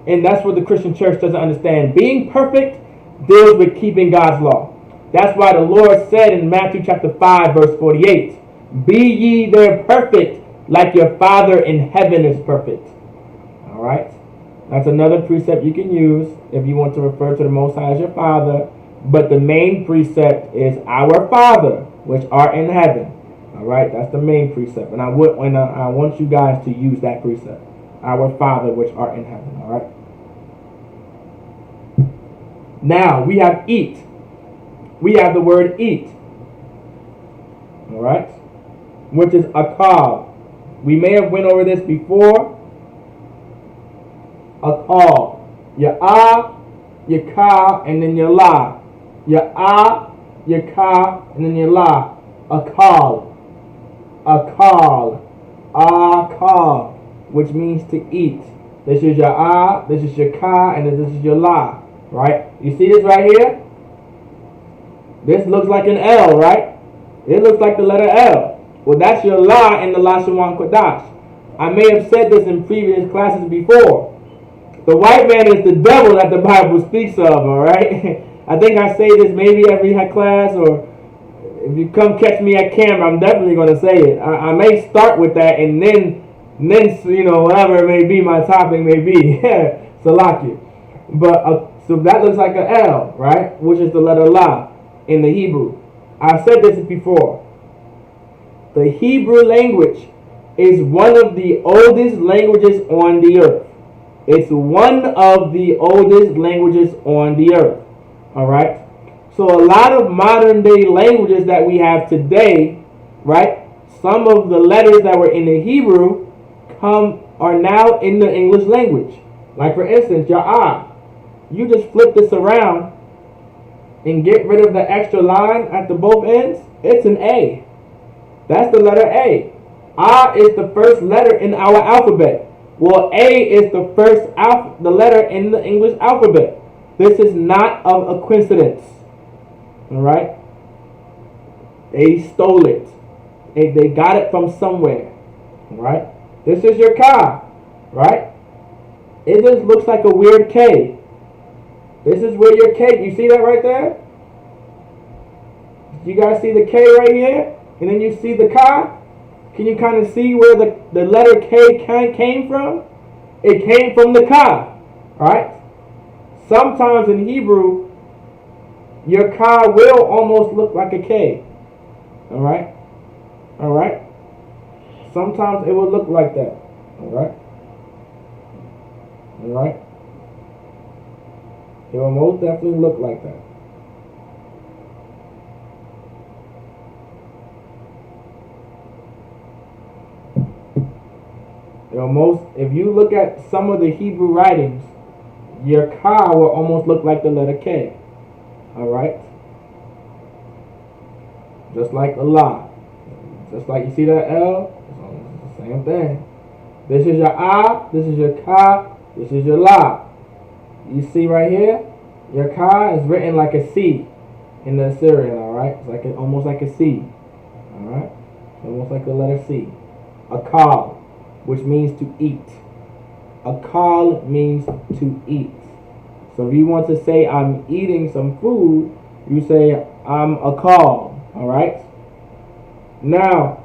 And that's what the Christian church doesn't understand. Being perfect deals with keeping God's law. That's why the Lord said in Matthew chapter 5, verse 48, be ye there perfect, like your Father in heaven is perfect. All right? That's another precept you can use if you want to refer to the Most High as your Father. But the main precept is our Father, which art in heaven. All right? That's the main precept. And I want you guys to use that precept. Our Father, which art in heaven. All right? Now, we have eat. We have the word eat, all right, which is akal. We may have went over this before. Akal, your your ka, and then your la. Your your ka, and then your la. Akal, akal, which means to eat. This is your this is your ka, and this is your la. Right? You see this right here? This looks like an L, right? It looks like the letter L. Well, that's your la in the Lashawan Qadash. I may have said this in previous classes before. The white man is the devil that the Bible speaks of, all right? I think I say this maybe every class, or if you come catch me at camp, I'm definitely going to say it. I may start with that, and then whatever it may be, my topic may be. Salaki. But, so that looks like an L, right? Which is the letter la in the Hebrew. I've said this before. The Hebrew language is one of the oldest languages on the earth. It's one of the oldest languages on the earth. All right? So a lot of modern day languages that we have today, right? Some of the letters that were in the Hebrew are now in the English language. Like for instance, your ah. You just flip this around and get rid of the extra line at the both ends, it's an A. That's the letter A. A is the first letter in our alphabet. Well, A is the letter in the English alphabet. This is not of a coincidence. All right? They stole it. They got it from somewhere. All right? This is your Ka. Right? It just looks like a weird K. This is where your K, you see that right there? You guys see the K right here? And then you see the Ka? Can you kind of see where the letter K came from? It came from the Ka, right? Sometimes in Hebrew, your Ka will almost look like a K, all right? All right? Sometimes it will look like that, all right? All right? It will most definitely look like that. If you look at some of the Hebrew writings, your ka will almost look like the letter K. Alright? Just like the la. Just like you see that L, it's the same thing. This is your ah, this is your ka, this is your la. You see right here, your ka is written like a C in the Assyrian, alright? It's like almost like a C. Alright? Almost like the letter C. A kal, which means to eat. A kal means to eat. So if you want to say I'm eating some food, you say I'm a kal. Alright? Now,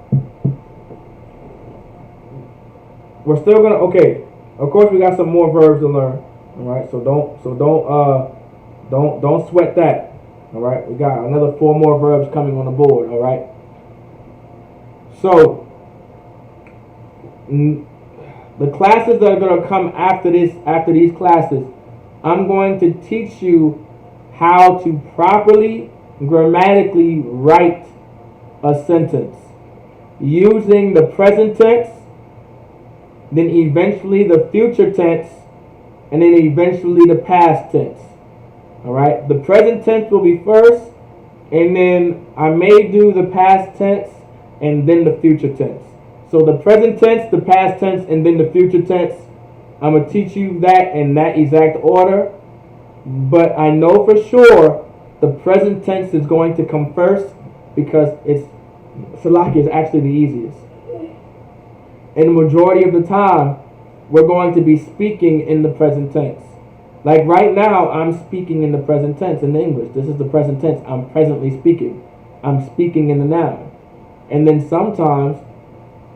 we're still gonna, okay, of course we got some more verbs to learn. Alright, so don't sweat that. Alright, we got another 4 more verbs coming on the board, alright? So the classes that are gonna come after these classes, I'm going to teach you how to properly grammatically write a sentence using the present tense, then eventually the future tense, and then eventually the past tense. Alright, the present tense will be first, and then I may do the past tense and then the future tense. So the present tense, the past tense, and then the future tense, I'm going to teach you that in that exact order. But I know for sure the present tense is going to come first because Salaki is actually the easiest. And the majority of the time, we're going to be speaking in the present tense. Like right now, I'm speaking in the present tense in English. This is the present tense. I'm presently speaking. I'm speaking in the noun. And then sometimes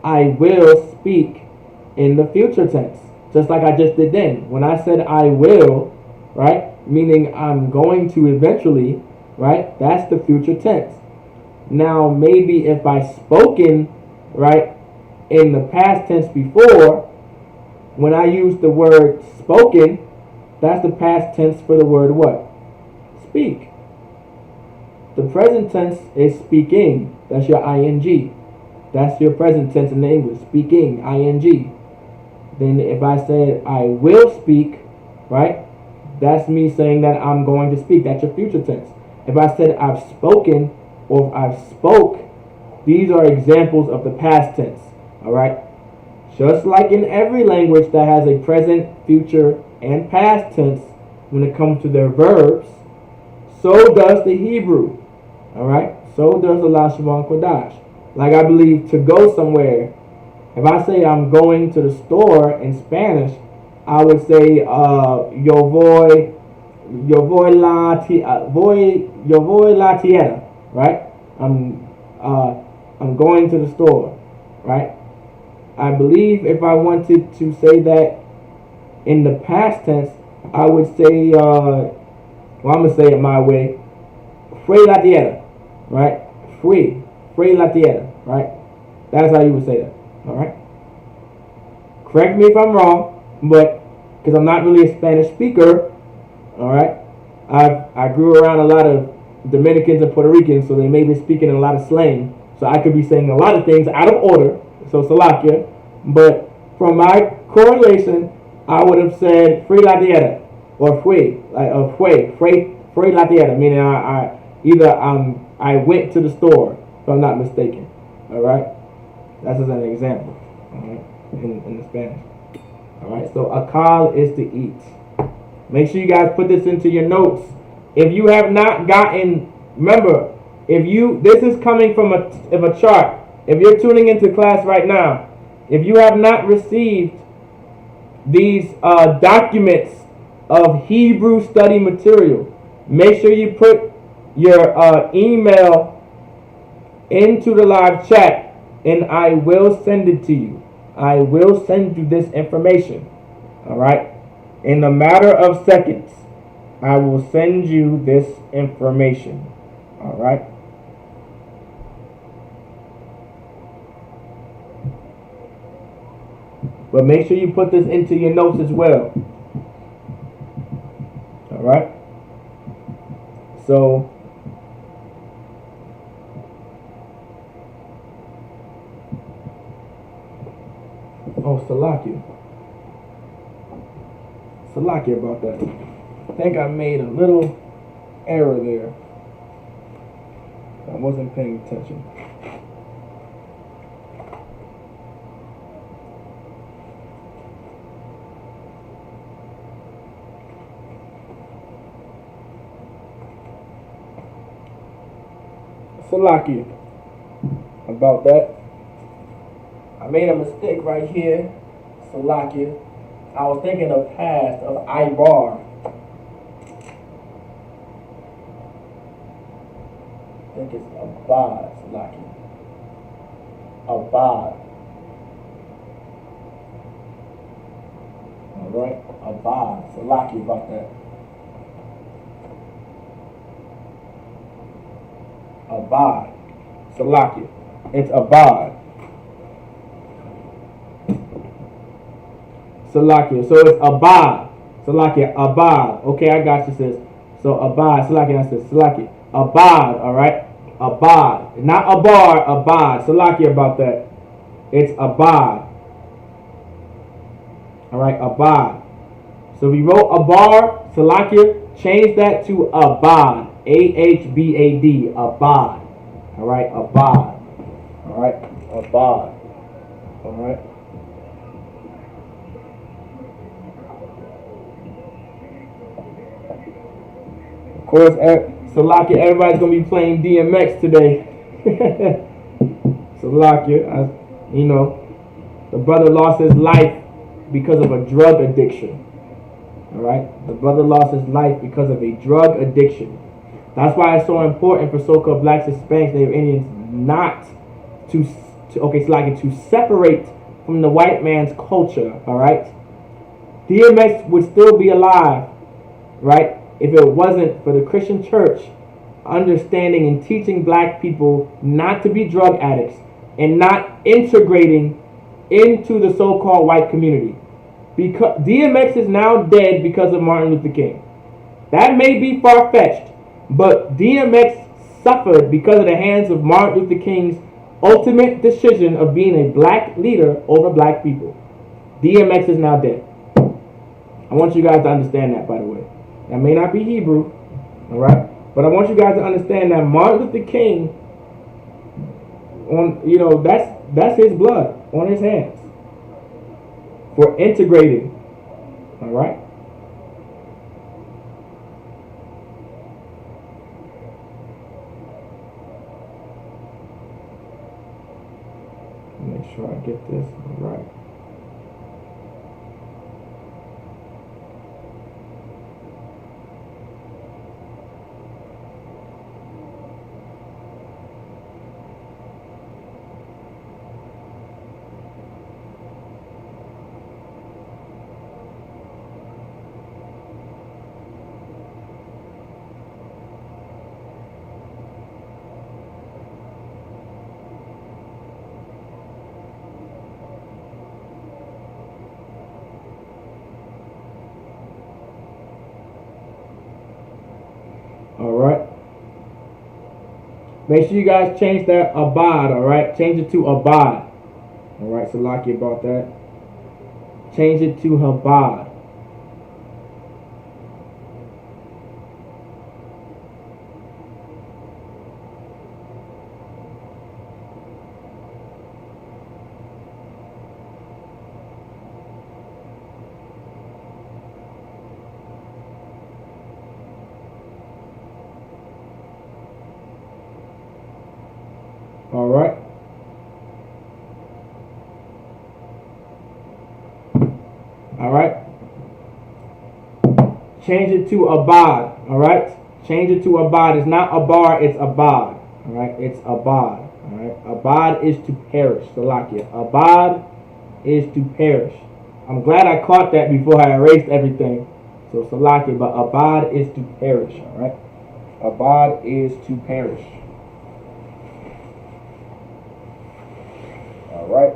I will speak in the future tense. Just like I just did then. When I said I will, right? Meaning I'm going to eventually, right? That's the future tense. Now maybe if I spoken, right, in the past tense before, when I use the word spoken, that's the past tense for the word what? Speak. The present tense is speaking. That's your ing. That's your present tense in the English. Speaking, ing. Then if I said I will speak, right? That's me saying that I'm going to speak. That's your future tense. If I said I've spoken or if I've spoke, these are examples of the past tense. Alright? Just like in every language that has a present, future, and past tense when it comes to their verbs, so does the Hebrew. Alright? So does the Lashawan Qadash. Like I believe to go somewhere, if I say I'm going to the store in Spanish, I would say yo voy la tienda, right? I'm going to the store, right? I believe if I wanted to say that in the past tense, I would say well, I'm gonna say it my way. Fui la tienda, right? Fui la tienda, right? That's how you would say that. Alright? Correct me if I'm wrong, but because I'm not really a Spanish speaker, alright? I grew around a lot of Dominicans and Puerto Ricans, so they may be speaking a lot of slang. So I could be saying a lot of things out of order, so Salakia. But from my correlation, I would have said Fui la tierra, or Fui, like Fui la tierra, meaning I went to the store, if I'm not mistaken. Alright? That's as an example, alright, in the Spanish. Alright, so akal is to eat. Make sure you guys put this into your notes. If you have not gotten, remember, this is coming from a chart. If you're tuning into class right now, if you have not received these documents of Hebrew study material, make sure you put your email into the live chat. And I will send it to you. I will send you this information. Alright? In a matter of seconds, I will send you this information. Alright? But make sure you put this into your notes as well. Alright? So, oh, Salaki. Salaki about that. I think I made a little error there. I wasn't paying attention. Salaki about that. I made a mistake right here. Salaki. I was thinking of past of Ibar. I think it's Abad, Salaki. Abad. Alright? Abad. Salaki about that. Abad. Salaki. It's Abad. Salakia. So it's Abad. Salakia. Abad. Okay, I got you, sis. So Abad. Salakia. I said Salakia. Abad. Alright? Abad. Not Abar. Abad. Salakia about that. It's Abad. Alright? Abad. So we wrote Abar. Salakia. Change that to Abad. A-H-B-A-D. Abad. Alright? Abad. Alright? Abad. Alright? Of course, Salakia, everybody's going to be playing DMX today. Salakia, you know, the brother lost his life because of a drug addiction. Alright? The brother lost his life because of a drug addiction. That's why it's so important for so-called blacks, Hispanics, Native Indians not to separate from the white man's culture. Alright? DMX would still be alive, right, if it wasn't for the Christian church understanding and teaching black people not to be drug addicts and not integrating into the so-called white community. Because DMX is now dead because of Martin Luther King. That may be far-fetched, but DMX suffered because of the hands of Martin Luther King's ultimate decision of being a black leader over black people. DMX is now dead. I want you guys to understand that, by the way. That may not be Hebrew, all right? But I want you guys to understand that Martin Luther King, that's his blood on his hands for integrating, all right? Make sure I get this right. Alright. Make sure you guys change that Abad, alright? Change it to Abad. Alright, so Salaki about that. Change it to Habad. Alright. Alright. Change it to Abad. Alright. Change it to Abad. It's not Abar, it's Abad. Alright. It's Abad. Alright. Abad is to perish. Salakia. Abad is to perish. I'm glad I caught that before I erased everything. So Salakia, but Abad is to perish. Alright. Abad is to perish. Alright.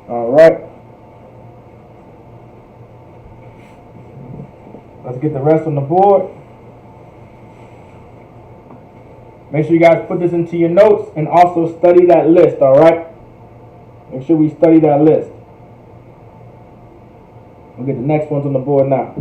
All right. Let's get the rest on the board. Make sure you guys put this into your notes and also study that list, all right? Make sure we study that list. We'll get the next ones on the board now.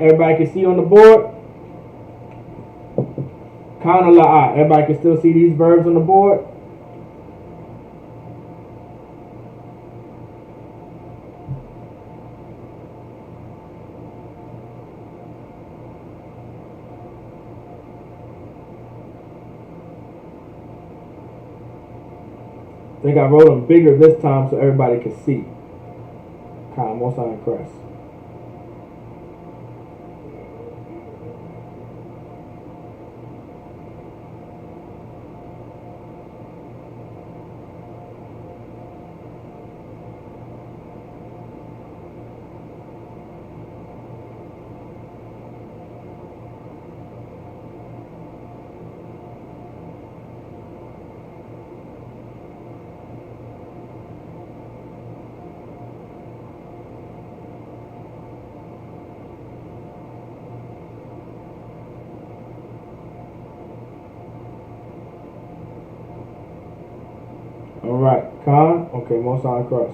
Everybody can see on the board? Kana la'a. Everybody can still see these verbs on the board? I think I wrote them bigger this time so everybody can see. Kind of sign cross. Alright, Khan. Okay, most on cross.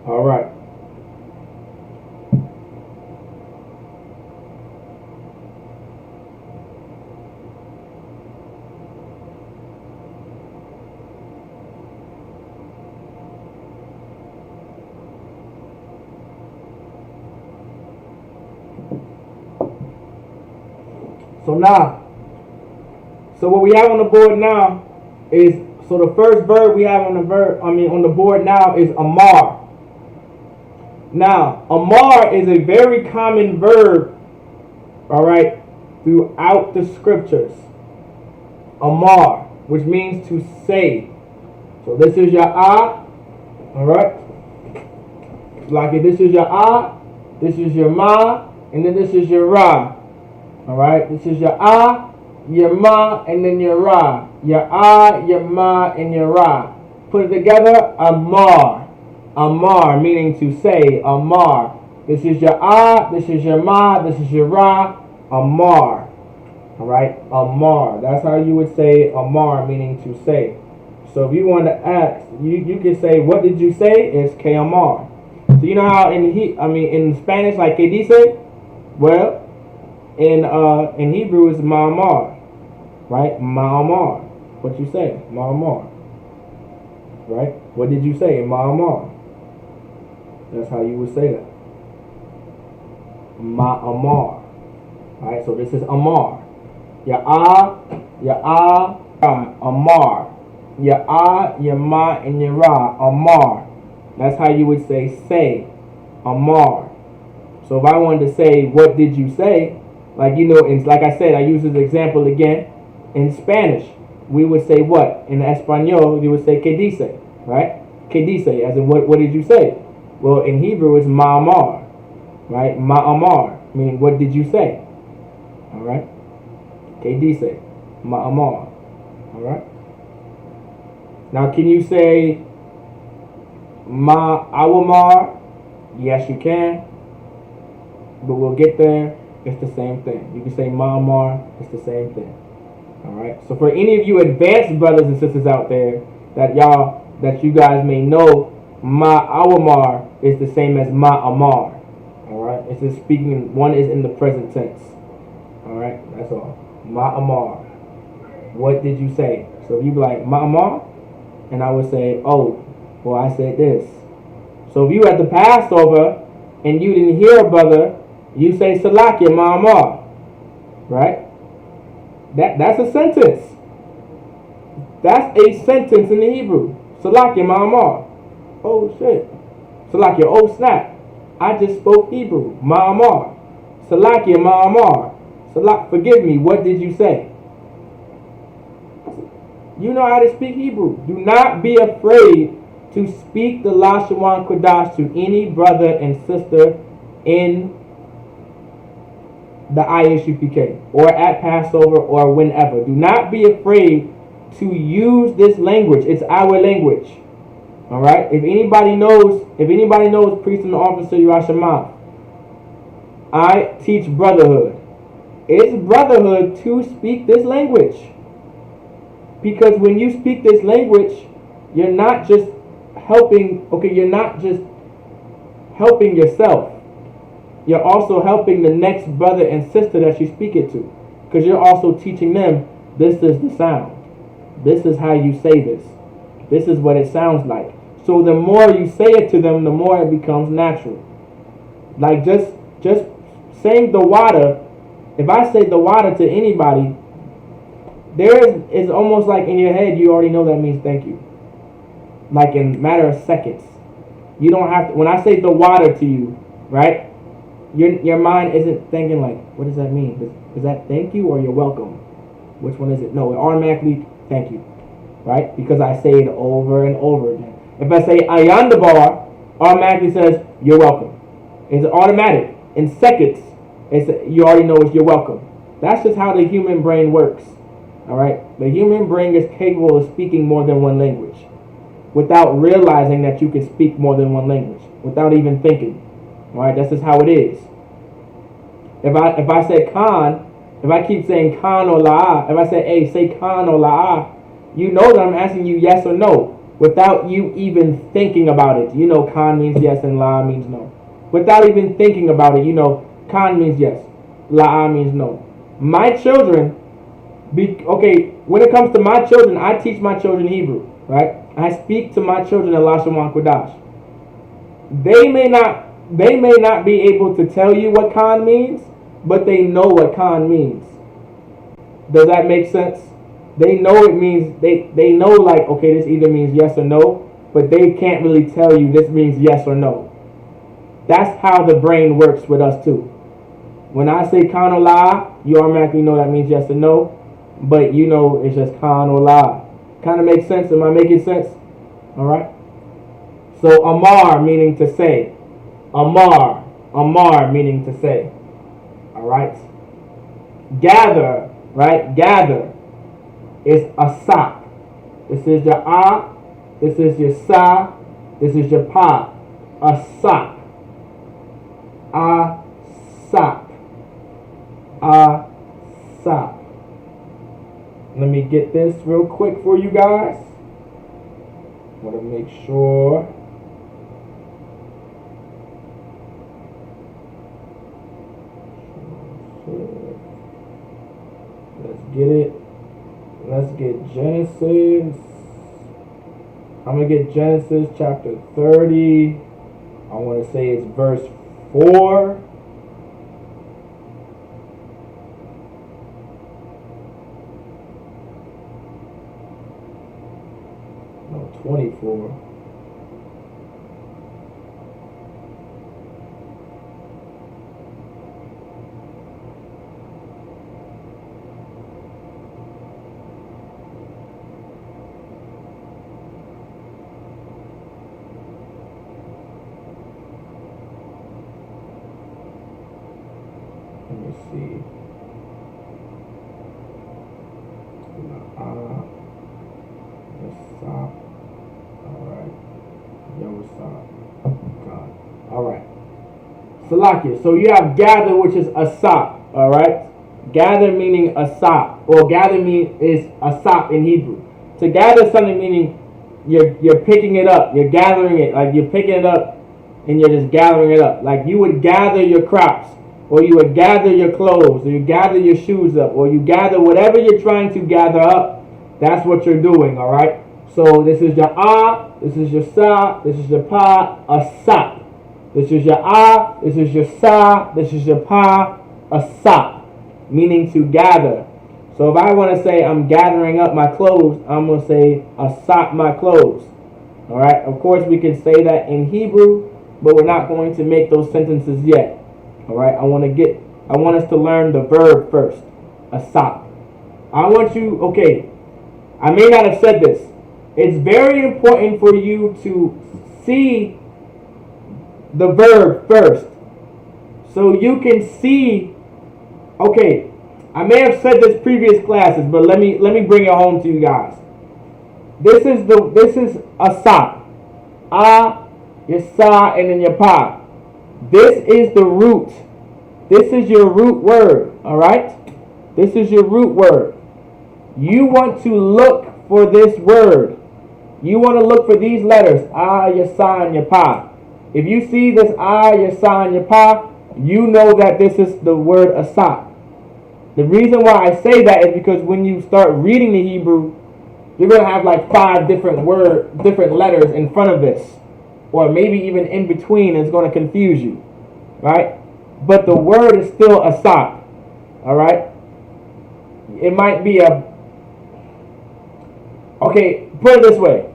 Alright. So what we have on the board now is, so the first verb we have on the board now is amar. Now, amar is a very common verb, all right, throughout the scriptures. Amar, which means to say. So this is your all right. Like this is your this is your ma, and then this is your ra. All right, this is your your ma, and then your ra. Your your ma, and your ra. Put it together, amar. Amar, meaning to say, amar. This is your this is your ma, this is your ra. Amar. All right, amar. That's how you would say amar, meaning to say. So if you want to ask, you can say, what did you say? It's que amar. So you know how in Spanish, like que dice? Well, in Hebrew it's ma'amar, right? Ma'amar. What you say? Ma'amar. Right? What did you say? Ma'amar. That's how you would say that. Ma'amar. Alright, so this is amar. Ya amar. Ya ma, and ya ra, amar. That's how you would say, amar. So if I wanted to say, what did you say? Like, like I said, I use this example again. In Spanish, we would say what? In Espanol, you would say que dice, right? Que dice, as in what did you say? Well, in Hebrew, it's ma'amar, right? Ma'amar, meaning what did you say? All right? Que dice, ma'amar, all right? Now, can you say ma'awamar? Yes, you can. But we'll get there. It's the same thing. You can say ma'amar. It's the same thing. All right. So for any of you advanced brothers and sisters out there that you guys may know, ma'awamar is the same as ma'amar. All right. It's just speaking. One is in the present tense. All right. That's all. Ma'amar. What did you say? So if you be like ma'amar, and I would say, oh, well, I said this. So if you at the Passover and you didn't hear a brother, you say Salakia Ma'amar. Right? That's a sentence. That's a sentence in the Hebrew. Salakia Ma'amar. Oh shit. Salakia, oh snap. I just spoke Hebrew. Ma'amar. Salakia Ma'amar. Forgive me, what did you say? You know how to speak Hebrew. Do not be afraid to speak the Lashawan Qadash to any brother and sister in the Isupk or at Passover or whenever. Do not be afraid to use this language. It's our language. All right. If anybody knows priest and officer Yerushalayim, I teach brotherhood. It's brotherhood to speak this language. Because when you speak this language, you're not just helping, okay, you're not just helping yourself. You're also helping the next brother and sister that you speak it to. Because you're also teaching them, this is the sound. This is how you say this. This is what it sounds like. So the more you say it to them, the more it becomes natural. Like just saying the water, if I say the water to anybody, it's almost like in your head you already know that means thank you. Like in a matter of seconds. You don't have to, when I say the water to you, right? Your mind isn't thinking like, what does that mean? Is that thank you or you're welcome? Which one is it? No, it automatically thank you, right? Because I say it over and over again. If I say ayan the bar, automatically says you're welcome. It's automatic. In seconds, you already know it's you're welcome. That's just how the human brain works. All right? The human brain is capable of speaking more than one language without realizing that you can speak more than one language, without even thinking. All right? That's just how it is. If I say Khan, if I keep saying Khan or La'ah, if I say, hey, say Khan or La'ah, you know that I'm asking you yes or no without you even thinking about it. You know Khan means yes and La'ah means no. Without even thinking about it, you know Khan means yes, La'ah means no. My children, when it comes to my children, I teach my children Hebrew, right? I speak to my children in Lashawan Qadash. They may not be able to tell you what Khan means, but they know what Khan means. Does that make sense? They know it means, they know like, okay, this either means yes or no, but they can't really tell you this means yes or no. That's how the brain works with us too. When I say Khan or La, you automatically know that means yes or no, but you know it's just Khan or La. Kind of makes sense? Am I making sense? Alright? So Amar meaning to say. Amar meaning to say. Alright? Gather, right? Gather is Isupk. This is your A, this is your Sa, this is your Pa. Isupk. Isupk. Isupk. Let me get this real quick for you guys. Want to make sure. Let's get it. Let's get Genesis. I'm going to get Genesis chapter 30. I want to say it's verse 4. No, 24. Let me see. Alright. God. Alright. Salakia. So you have gather, which is Isupk. Alright. Gather meaning Isupk. Or gather is Isupk in Hebrew. To gather something meaning you're picking it up. You're gathering it. Like you're picking it up and you're just gathering it up. Like you would gather your crops. Or you would gather your clothes, or you gather your shoes up, or you gather whatever you're trying to gather up. That's what you're doing, all right? So this is your A, this is your Sa, this is your Pa, Isupk. This is your A, this is your Sa, this is your Pa, Isupk, meaning to gather. So if I want to say I'm gathering up my clothes, I'm going to say Isupk my clothes. All right? Of course, we can say that in Hebrew, but we're not going to make those sentences yet. All right, I want us to learn the verb first, Isupk. I want you, okay, I may not have said this. It's very important for you to see the verb first. So you can see, okay, I may have said this previous classes, but let me bring it home to you guys. This is Isupk. Your Sa, and then your Pa. This is the root. This is your root word, all right? This is your root word. You want to look for this word. You want to look for these letters, ah, your sa, and your pa. If you see this ah, your sa, and your pa, you know that this is the word Isupk. The reason why I say that is because when you start reading the Hebrew, you're going to have like 5 different letters in front of this, or maybe even in between. It's going to confuse you, right? But the word is still Isupk, all right? It might be okay, put it this way.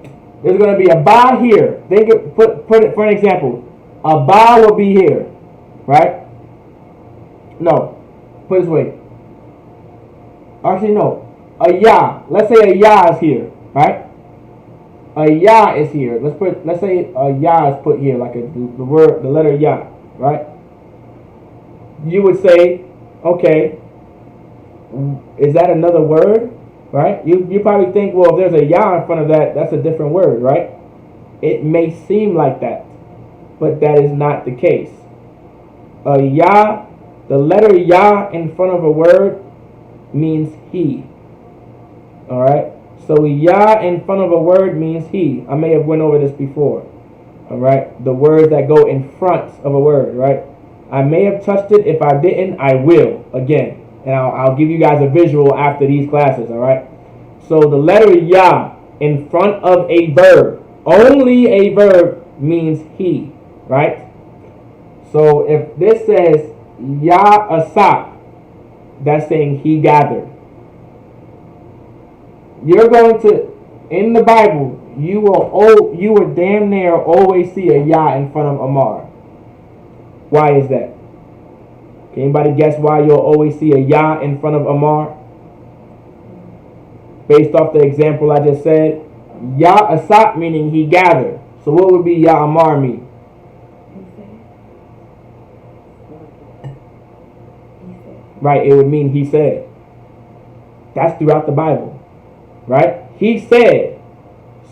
There's going to be a ba here. Think it, put it for an example. A ba will be here, right? No, put it this way. Actually, no. A ya. Let's say a ya is here, right? A ya is here. Let's say a ya is put here, like the letter ya, right? You would say, okay, is that another word, right? You probably think, well, if there's a ya in front of that, that's a different word, right? It may seem like that, but that is not the case. A ya, the letter ya in front of a word means he. All right. So ya in front of a word means he. I may have went over this before. All right. The words that go in front of a word, right? I may have touched it. If I didn't, I will again, and I'll give you guys a visual after these classes. All right. So the letter ya in front of a verb, only a verb, means he, right? So if this says ya Isupk, that's saying he gathered. You're going to, in the Bible, you will damn near always see a ya in front of Amar. Why is that? Can anybody guess why you'll always see a ya in front of Amar? Based off the example I just said, ya Isupk meaning he gathered. So what would be ya Amar mean? Right, it would mean he said. That's throughout the Bible. Right? He said.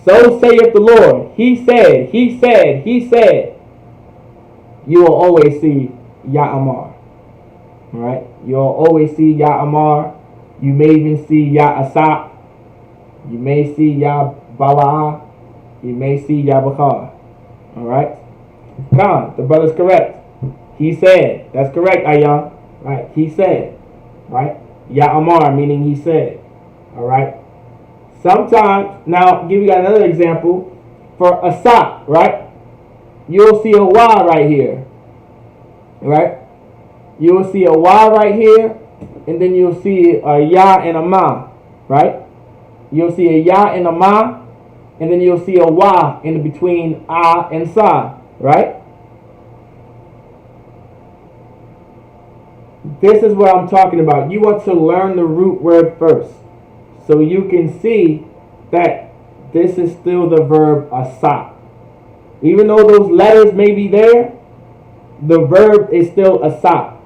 So saith the Lord. He said, he said, he said. You will always see Ya Amar. Right? You'll always see Ya Amar. You may even see Ya Isupk. You may see Ya Balaa. You may see Ya Bakar. Alright? Khan, the brother's correct. He said. That's correct, Ayah. Right? He said. Right? Ya Amar, meaning he said. Alright? Sometimes, now I'll give you another example. For Isupk, right? You'll see a Y right here. Right? You will see a Y right here. And then you'll see a Ya and a Ma. Right? You'll see a Ya and a Ma. And then you'll see a Y in between A and Sa. Right? This is what I'm talking about. You want to learn the root word first, so you can see that this is still the verb Isupk. Even though those letters may be there, the verb is still Isupk.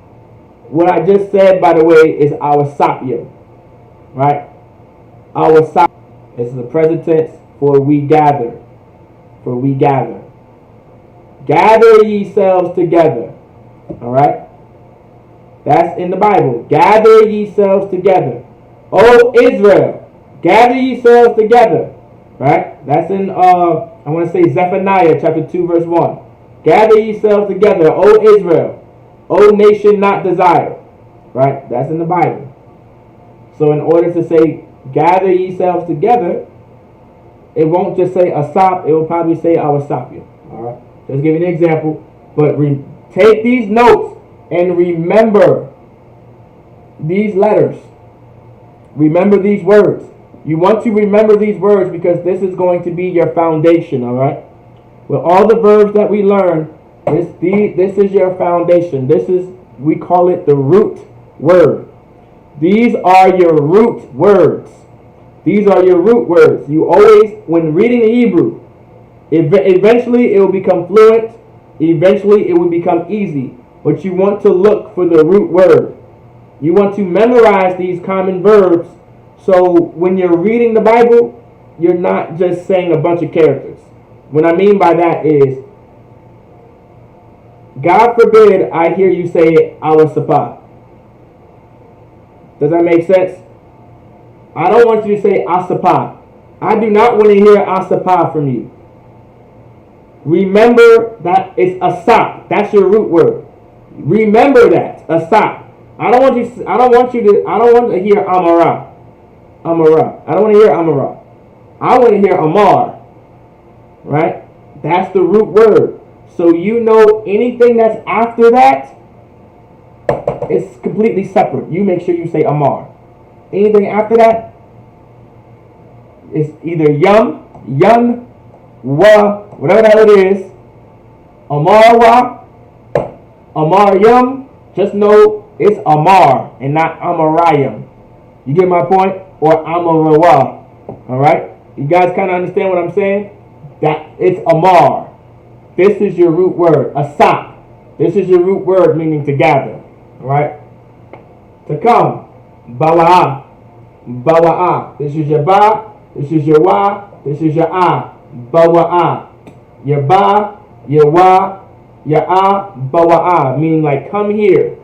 What I just said, by the way, is Awasapya. Right? Awasapya is the present tense for we gather. For we gather. Gather ye selves together. Alright? That's in the Bible. Gather ye selves together. O Israel, gather ye selves together. Right? That's in, I want to say Zephaniah chapter 2 verse 1. Gather ye selves together, O Israel, O nation not desired. Right? That's in the Bible. So in order to say gather ye selves together, it won't just say Isupk, it will probably say Awasapya. Alright? Just give you an example. But take these notes and remember these letters. Remember these words. You want to remember these words because this is going to be your foundation, alright? With all the verbs that we learn, this is your foundation. This is, we call it the root word. These are your root words. These are your root words. You always, when reading the Hebrew, eventually it will become fluent. Eventually it will become easy. But you want to look for the root word. You want to memorize these common verbs, so when you're reading the Bible, you're not just saying a bunch of characters. What I mean by that is, God forbid I hear you say Awasapah. Does that make sense? I don't want you to say Asapah. I do not want to hear asapa from you. Remember that it's asap. That's your root word. Remember that. Asap. I don't want to hear amara. Amara. I don't want to hear amara. I want to hear amar. Right? That's the root word. So you know anything that's after that, it's completely separate. You make sure you say amar. Anything after that, it's either yum, wa, whatever the hell it is, amar wa, amar yum. Just know it's amar and not amarayam. You get my point? Or amarawa. Alright? You guys kind of understand what I'm saying? That it's amar. This is your root word. Asap. This is your root word meaning to gather. Alright? To come. Bawa'a. Bawa'a. This is your ba. This is your wa. This is your a. Bawa'a. Your ba. Your wa. Your a. Bawa'a. Meaning like come here.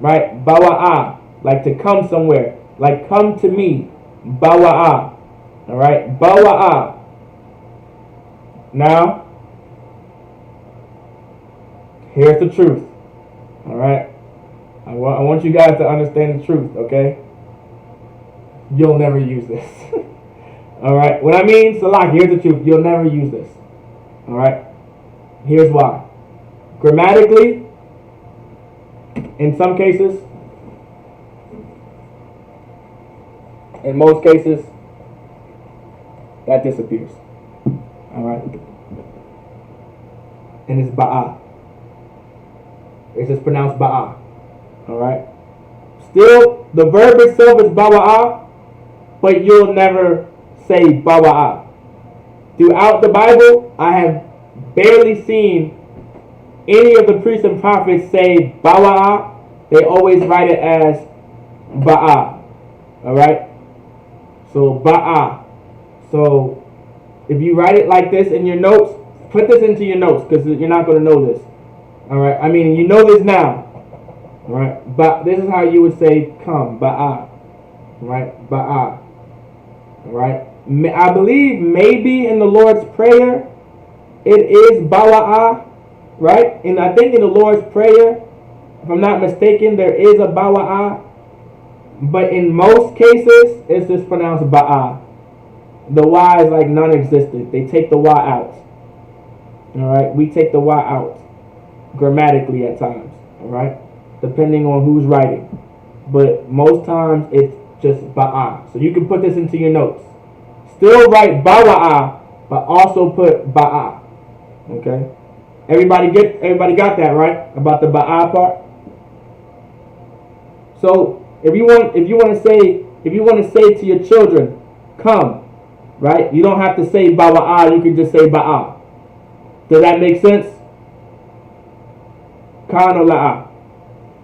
Right? Bawa'a. Like to come somewhere. Like come to me. Bawa'a. Alright? Bawa'a. Now, here's the truth. Alright? I want you guys to understand the truth, okay? You'll never use this. Alright? When I mean Salak, here's the truth. You'll never use this. Alright? Here's why. Grammatically, in some cases, in most cases, that disappears. Alright? And it's ba'a. It's just pronounced ba'a. Alright? Still, the verb itself is bawa'a, but you'll never say bawa'a. Throughout the Bible, I have barely seen any of the priests and prophets say bawa'a. They always write it as ba'a. Alright? So, ba'a. So, if you write it like this in your notes, put this into your notes because you're not going to know this. Alright? I mean, you know this now. Alright? But this is how you would say come. Ba'a. Right? Ba'a. Alright? I believe maybe in the Lord's Prayer it is bawa'a. Right? And I think in the Lord's Prayer, if I'm not mistaken, there is a bawa'a. But in most cases, it's just pronounced ba'a. The y is like non-existent. They take the y out. Alright? We take the y out. Grammatically at times. Alright? Depending on who's writing. But most times it's just ba'a. So you can put this into your notes. Still write bawa'a, but also put ba'a. Okay? Everybody got that, right? About the ba'a part? So if you want to say to your children, come, right? You don't have to say bawa'a, you can just say ba'a. Does that make sense? Kan or la'a.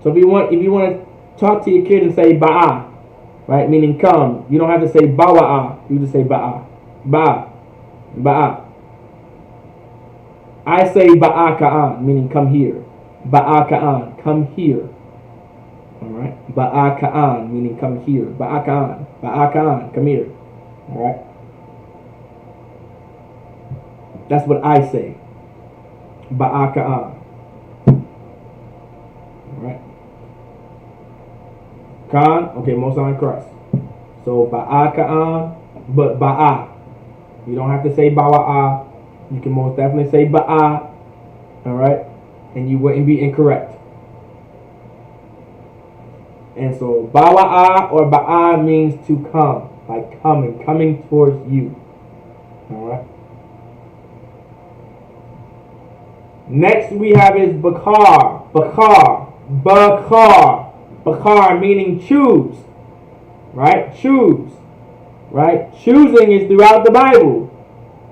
So if you want to talk to your kid and say ba'a, right, meaning come, you don't have to say bawa'a, you just say ba'a. Ba'a. Ba'a. I say ba'a ka'an, meaning come here. Ba'a ka'an, come here. Alright? Ba'a ka'an, meaning come here. Ba'a ka'an. Ba'a ka'an, come here. Alright? That's what I say. Ba'a ka'an. Alright? Ka'an, okay, most on Christ. So ba'a ka'an, but ba'a. You don't have to say bawa'a. You can most definitely say ba'a. Alright? And you wouldn't be incorrect. And so bawa'a or ba'a means to come. Like coming towards you. Alright? Next we have is bakar. Bakar. Bakar. Bakar meaning choose. Right? Choose. Right? Choosing is throughout the Bible.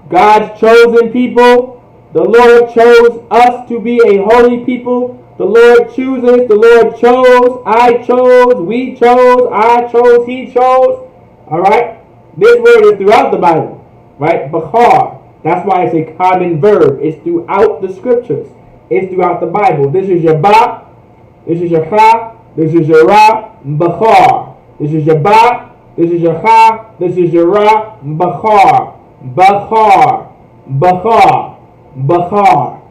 God's chosen people. The Lord chose us to be a holy people. The Lord chooses. The Lord chose. I chose. We chose. I chose. He chose. Alright? This word is throughout the Bible. Right? Bakar. That's why it's a common verb. It's throughout the scriptures. It's throughout the Bible. This is your ba. This is your cha. This is your ra. Bakar. This is your ba. This is your cha. This is your Ra. Bakhar. Bakhar. Bakhar. Bakhar.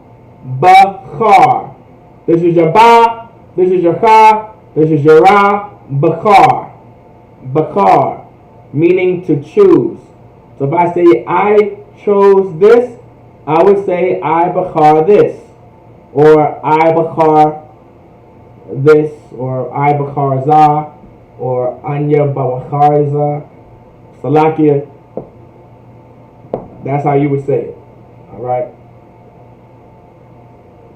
Bakhar. This is your Ba. This is your Kha. This is your Ra. Bakhar. Bakhar. Meaning to choose. So if I say I chose this, I would say I bakhar this. Or I bakhar this. Or I bakhar za. Or Anya bakhar za. Salakia. That's how you would say it. Alright?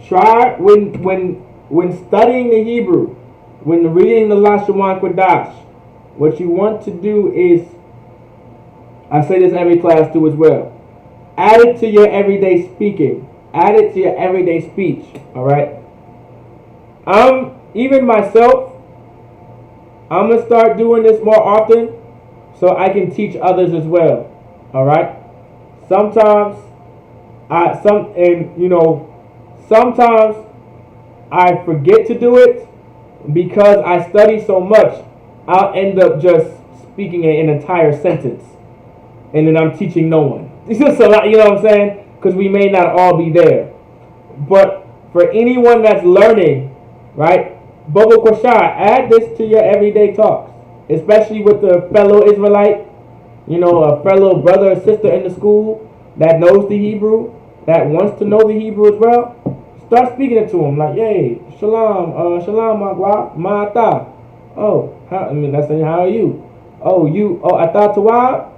Try when studying the Hebrew, when reading the Lashawan Qadash, what you want to do is, I say this every class too as well, add it to your everyday speaking. Add it to your everyday speech. Alright? Even myself, I'm going to start doing this more often so I can teach others as well. Alright? Sometimes sometimes I forget to do it because I study so much. I'll end up just speaking an entire sentence, and then I'm teaching no one. It's just a lot, you know what I'm saying? Because we may not all be there. But for anyone that's learning, right? Bobo Koshar, add this to your everyday talks, especially with the fellow Israelite, a fellow brother or sister in the school that knows the Hebrew, that wants to know the Hebrew as well. Start speaking it to him like, "Yay, shalom, shalom, ma'ata." Oh, that's saying, how are you? Oh, ata tawab,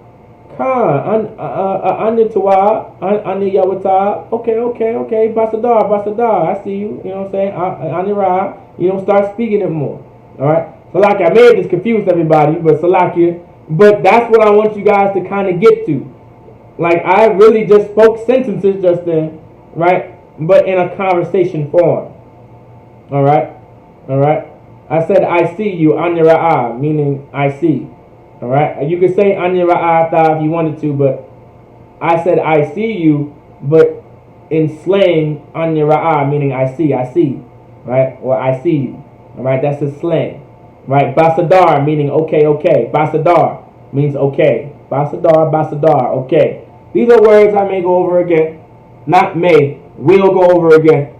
Khan, anya tawab, anya yawata. Okay, basadar, I see you. You know what I'm saying? Anya ra. Start speaking it more. All right. Salakia, I may have just confused everybody, but Salakia. But that's what I want you guys to kind of get to. Like, I really just spoke sentences just then, right? But in a conversation form. All right? I said, I see you, Anya Ra'ah, meaning I see. All right? You could say Anya Ra'ah if you wanted to, but I said, I see you, but in slang, Anya Ra'ah, meaning I see, right? Or I see you. All right? That's his slang. Right? Basadar, meaning okay. Basadar means okay. Basadar, okay. These are words I may go over again. Not may. Will go over again.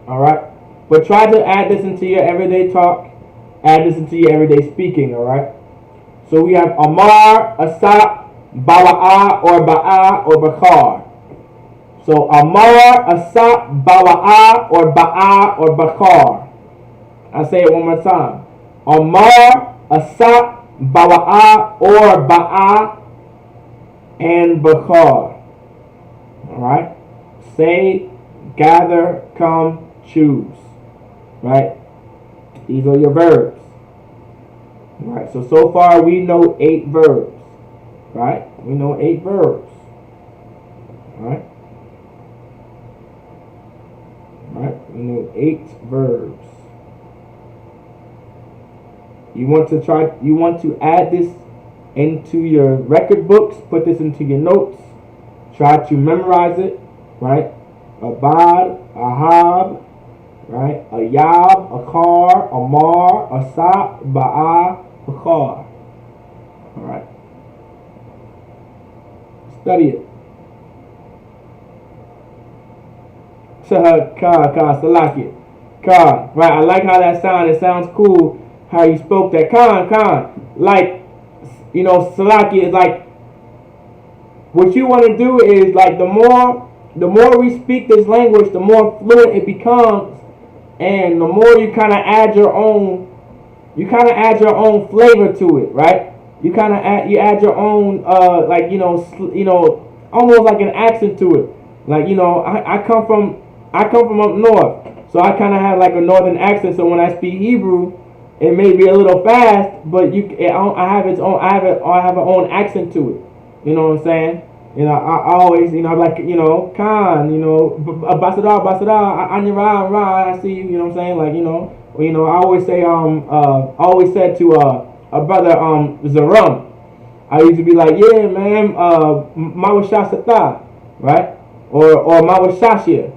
Alright? But try to add this into your everyday talk. Add this into your everyday speaking. Alright? So we have Amar, Asap, Bala'ah, or Ba'ah, or Bakhar. So Amar, Asap, Bala'ah, or Ba'ah, or Bakhar. I'll say it one more time. Amar, Asap, Bala'ah, or Ba'ah, and Bakhar. Alright? Say, gather, come, choose. Right? These are your verbs. Alright, so far we know 8 verbs. Right? We know 8 verbs. Alright? Alright? We know 8 verbs. You want to add this into your record books, put this into your notes, try to memorize it, right? Abad, Ahab, right? Ayab, Akar, Amar, Asap, Ba'ah, Bakhar. Alright. Study it. Salaki. Khan. Right, I like how that sounds. It sounds cool how you spoke that. Khan. Like, Salaki is like, what you want to do is, like, the more we speak this language, the more fluent it becomes, and the more you kind of add your own flavor to it, right? You add your own, almost like an accent to it. Like, I come from up north, so I kind of have like a northern accent. So when I speak Hebrew, it may be a little fast, but I have an own accent to it. You know what I'm saying? I always, I'm like, Khan, Basadar, Anya Ra, I see you. You know what I'm saying? Like, I always say, always said to a brother, Zaram, I used to be like, yeah, man, Mawashasata, right? Or Mawashashia,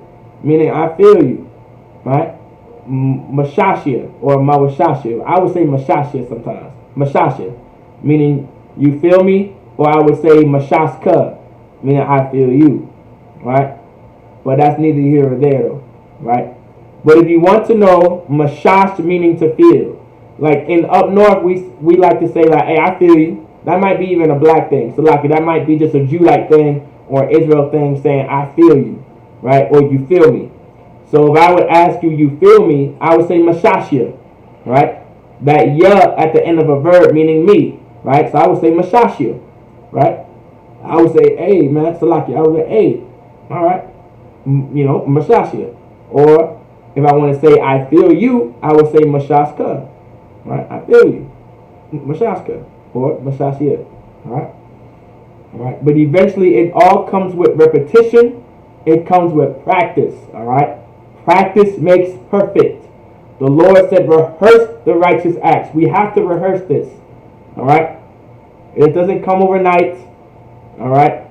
meaning I feel you, right? Mashashia or Mawashashia. I would say Mashashia sometimes. Mashashia, meaning you feel me, or I would say Mashaska, meaning I feel you, right? But that's neither here or there, though, right? But if you want to know Mashash meaning to feel, like in up north, we like to say like, hey, I feel you. That might be even a black thing. So like that might be just a Jew-like thing or Israel thing saying I feel you, right? Or you feel me. So if I would ask you, you feel me, I would say Mashashia, right? That ya at the end of a verb meaning me, right? So I would say Mashashia, right? I would say, hey, man, Salaki. I would say, hey, all right, you know, Mashashia. Or if I want to say I feel you, I would say Mashashka, right? I feel you, Mashashka, or Mashashia, all right? All right, but eventually it all comes with repetition. It comes with practice, all right? Practice makes perfect. The Lord said, rehearse the righteous acts. We have to rehearse this, all right? It doesn't come overnight, all right?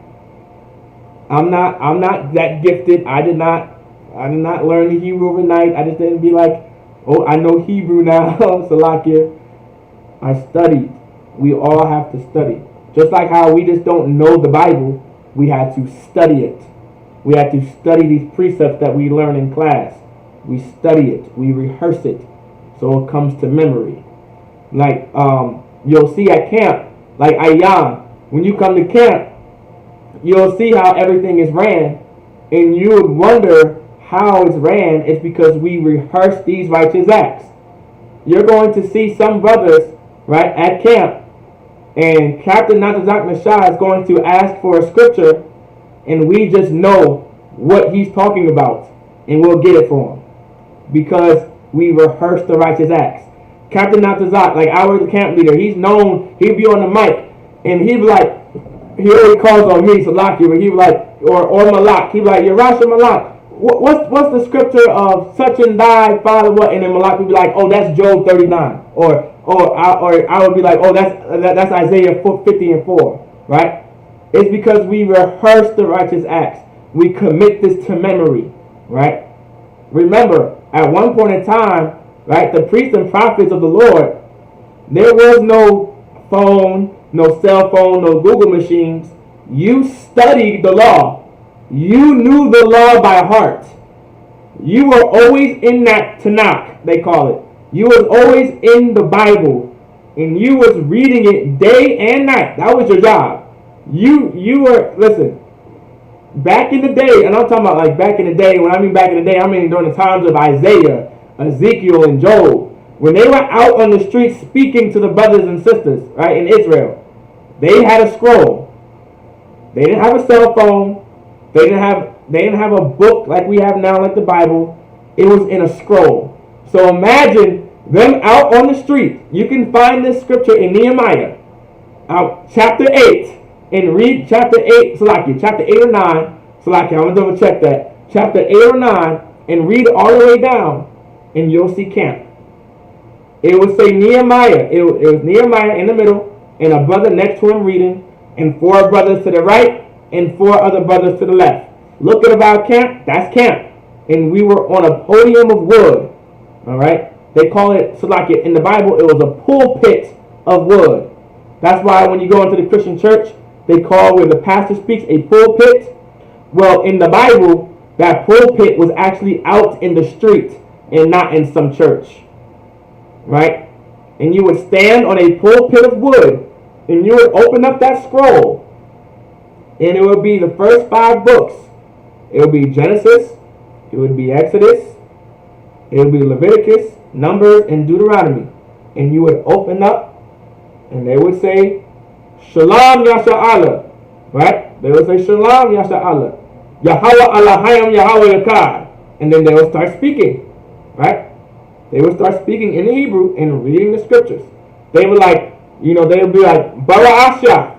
I'm not that gifted. I did not learn the Hebrew overnight. I just didn't be like, oh, I know Hebrew now, Salakia. I studied. We all have to study. Just like how we just don't know the Bible, we had to study it. We had to study these precepts that we learn in class. We study it. We rehearse it. So it comes to memory. Like you'll see at camp, like Ayan, when you come to camp, you'll see how everything is ran. And you would wonder how it's ran. It's because we rehearse these righteous acts. You're going to see some brothers, right, at camp, and Captain Natazak Nashah is going to ask for a scripture, and we just know what he's talking about, and we'll get it for him. Because we rehearse the righteous acts. Captain Natazak, like our camp leader, he's known, he'd be on the mic, and he'd be like, he always calls on me, Salaki, but he'd be like, or Malak, he'd be like, Yerusha Malak, what's the scripture of such and thy father what? And then Malak would be like, oh, that's Job 39. Or I would be like, oh, that's Isaiah 50 and 4, right? It's because we rehearse the righteous acts. We commit this to memory, right? Remember, at one point in time, right, the priests and prophets of the Lord, there was no phone, no cell phone, no Google machines. You studied the law. You knew the law by heart. You were always in that Tanakh, they call it. You was always in the Bible, and you was reading it day and night. That was your job. You were, listen, back in the day, and I'm talking about like back in the day, when I mean back in the day, I mean during the times of Isaiah, Ezekiel, and Job, when they were out on the streets speaking to the brothers and sisters, right, in Israel, they had a scroll. They didn't have a cell phone. They didn't have a book like we have now, like the Bible. It was in a scroll. So imagine them out on the street. You can find this scripture in Nehemiah, chapter 8, and read chapter 8, Salaki, chapter 8 or 9. Salaki, I'm going to double check that. Chapter 8 or 9, and read all the way down, and you'll see camp. It would say Nehemiah. It was Nehemiah in the middle, and a brother next to him reading, and 4 brothers to the right, and 4 other brothers to the left. Look at about camp. That's camp. And we were on a podium of wood. All right. They call it, so like in the Bible, it was a pulpit of wood. That's why when you go into the Christian church, they call where the pastor speaks a pulpit. Well, in the Bible, that pulpit was actually out in the street and not in some church. Right? And you would stand on a pulpit of wood, and you would open up that scroll, and it would be the first 5 books. It would be Genesis, it would be Exodus, it would be Leviticus, Numbers, and Deuteronomy. And you would open up, and they would say, Shalom Yasha Allah. Right? They would say, Shalom Yasha Allah. Yahweh Allahayim Yahweh Yakar. And then they would start speaking. Right? They would start speaking in the Hebrew and reading the scriptures. They would like, they would be like, Bara'asha.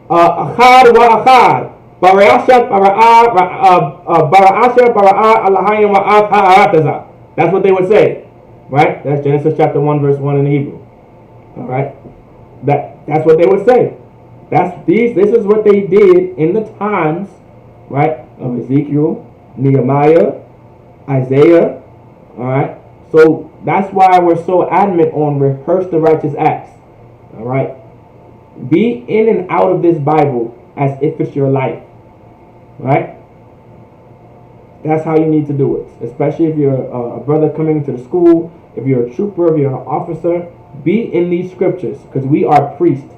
Achad wa achad. Bara'asha bara'a Allahayim wa ha'ataza. That's what they would say. Right? That's Genesis chapter 1 verse 1 in the Hebrew. Alright? That's what they would say. This is what they did in the times, right, of Ezekiel, Nehemiah, Isaiah. Alright? So that's why we're so adamant on rehearse the righteous acts. Alright? Be in and out of this Bible as if it's your life. Right? That's how you need to do it. Especially if you're a brother coming to the school, if you're a trooper, if you're an officer. Be in these scriptures, because we are priests.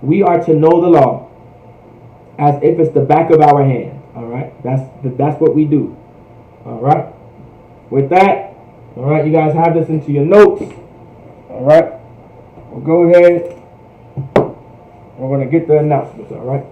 We are to know the law as if it's the back of our hand. All right? That's what we do. All right? With that, all right, you guys have this into your notes. All right? We'll go ahead. We're going to get the announcements. All right?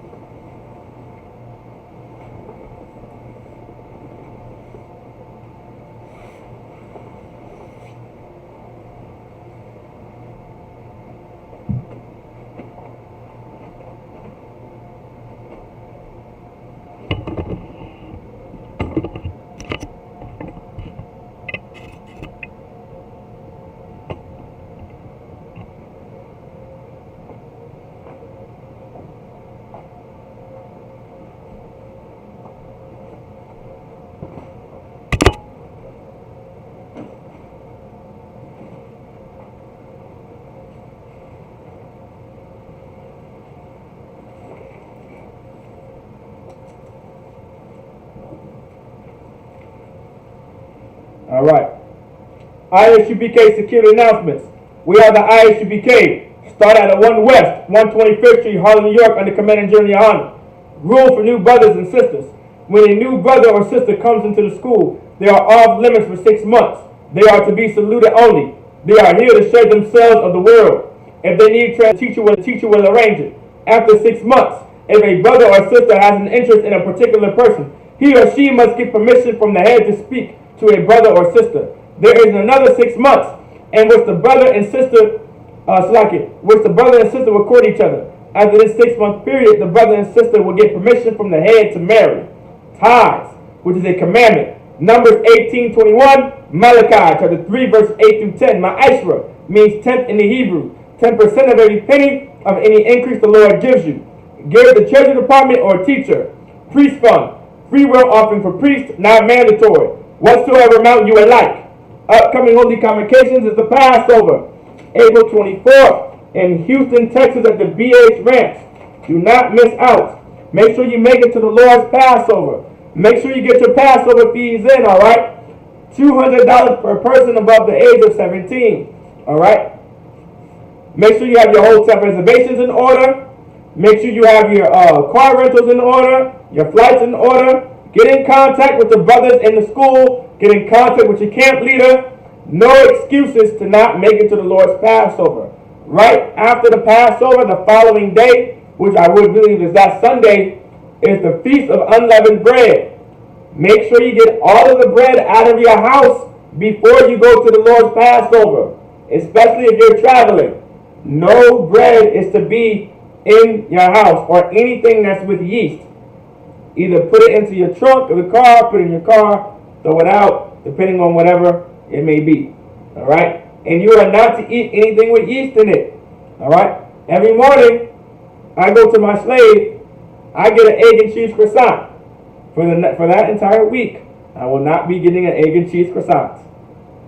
All right. ISUPK security announcements. We are the ISUPK. Start at the 1 West, 125th Street, Harlem, New York, under Commanding General Yohana. Rule for new brothers and sisters. When a new brother or sister comes into the school, they are off limits for 6 months. They are to be saluted only. They are here to share themselves of the world. If they need a teacher will arrange it. After 6 months, if a brother or sister has an interest in a particular person, he or she must get permission from the head to speak to a brother or sister. There is another 6 months in which the brother and sister will court each other. After this 6-month period, the brother and sister will get permission from the head to marry. Tithes, which is a commandment. Numbers 18:21, Malachi chapter 3 verse 8 through 10. Ma'ashra means tenth in the Hebrew. 10% of every penny of any increase the Lord gives you. Give the treasury department or teacher. Priest fund, free will offering for priests, not mandatory. Whatsoever amount you would like. Upcoming holy convocations is the Passover, April 24th in Houston, Texas at the BH Ranch. Do not miss out. Make sure you make it to the Lord's Passover. Make sure you get your Passover fees in, all right? $200 per person above the age of 17, all right? Make sure you have your hotel reservations in order. Make sure you have your car rentals in order, your flights in order. Get in contact with the brothers in the school. Get in contact with your camp leader. No excuses to not make it to the Lord's Passover. Right after the Passover, the following day, which I would believe is that Sunday, is the Feast of Unleavened Bread. Make sure you get all of the bread out of your house before you go to the Lord's Passover, especially if you're traveling. No bread is to be in your house or anything that's with yeast. Either put it into your trunk of the car, put it in your car, throw it out, depending on whatever it may be. All right? And you are not to eat anything with yeast in it. All right? Every morning, I go to my slave, I get an egg and cheese croissant. For that entire week, I will not be getting an egg and cheese croissant.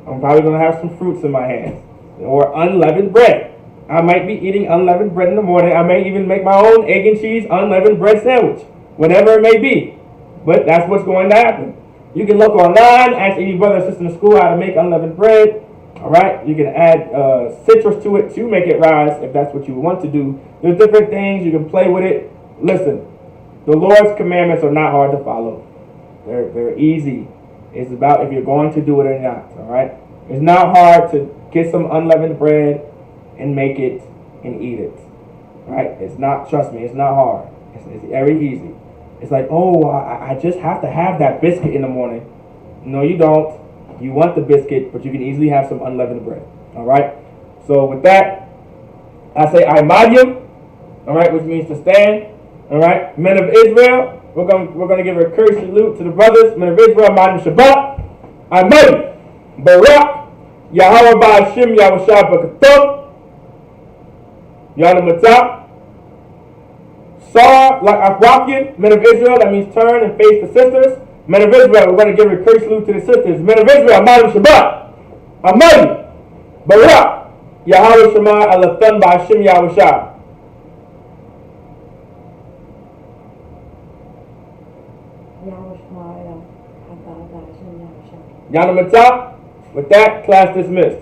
I'm probably going to have some fruits in my hands. Or unleavened bread. I might be eating unleavened bread in the morning. I may even make my own egg and cheese unleavened bread sandwich. Whatever it may be. But that's what's going to happen. You can look online, ask any brother or sister in school how to make unleavened bread. Alright? You can add citrus to it to make it rise if that's what you want to do. There's different things. You can play with it. Listen, the Lord's commandments are not hard to follow. They're easy. It's about if you're going to do it or not. Alright? It's not hard to get some unleavened bread and make it and eat it. Alright? It's not, trust me, it's not hard. It's very easy. It's like, oh, I just have to have that biscuit in the morning. No, you don't. You want the biscuit, but you can easily have some unleavened bread. All right? So with that, I say Imadim, all right, which means to stand. All right? Men of Israel, we're going to give a courage salute to the brothers. Men of Israel, Imadim Shabbat. Imadim, Barak, Yahweh Ba'ashim, Yahweh Shabbat, Yana Matah. Sar, like Afrakian, men of Israel, that means turn and face the sisters. Men of Israel, we're going to give a courage salute to the sisters. Men of Israel, Amadim Shabbat, Amadim, Barak, Yahweh Shema, Alathan Ba'ashim Yahweh Shah. Yahweh Shemaiah, Qadash, and Lashawan. Yana Matap. With that, class dismissed.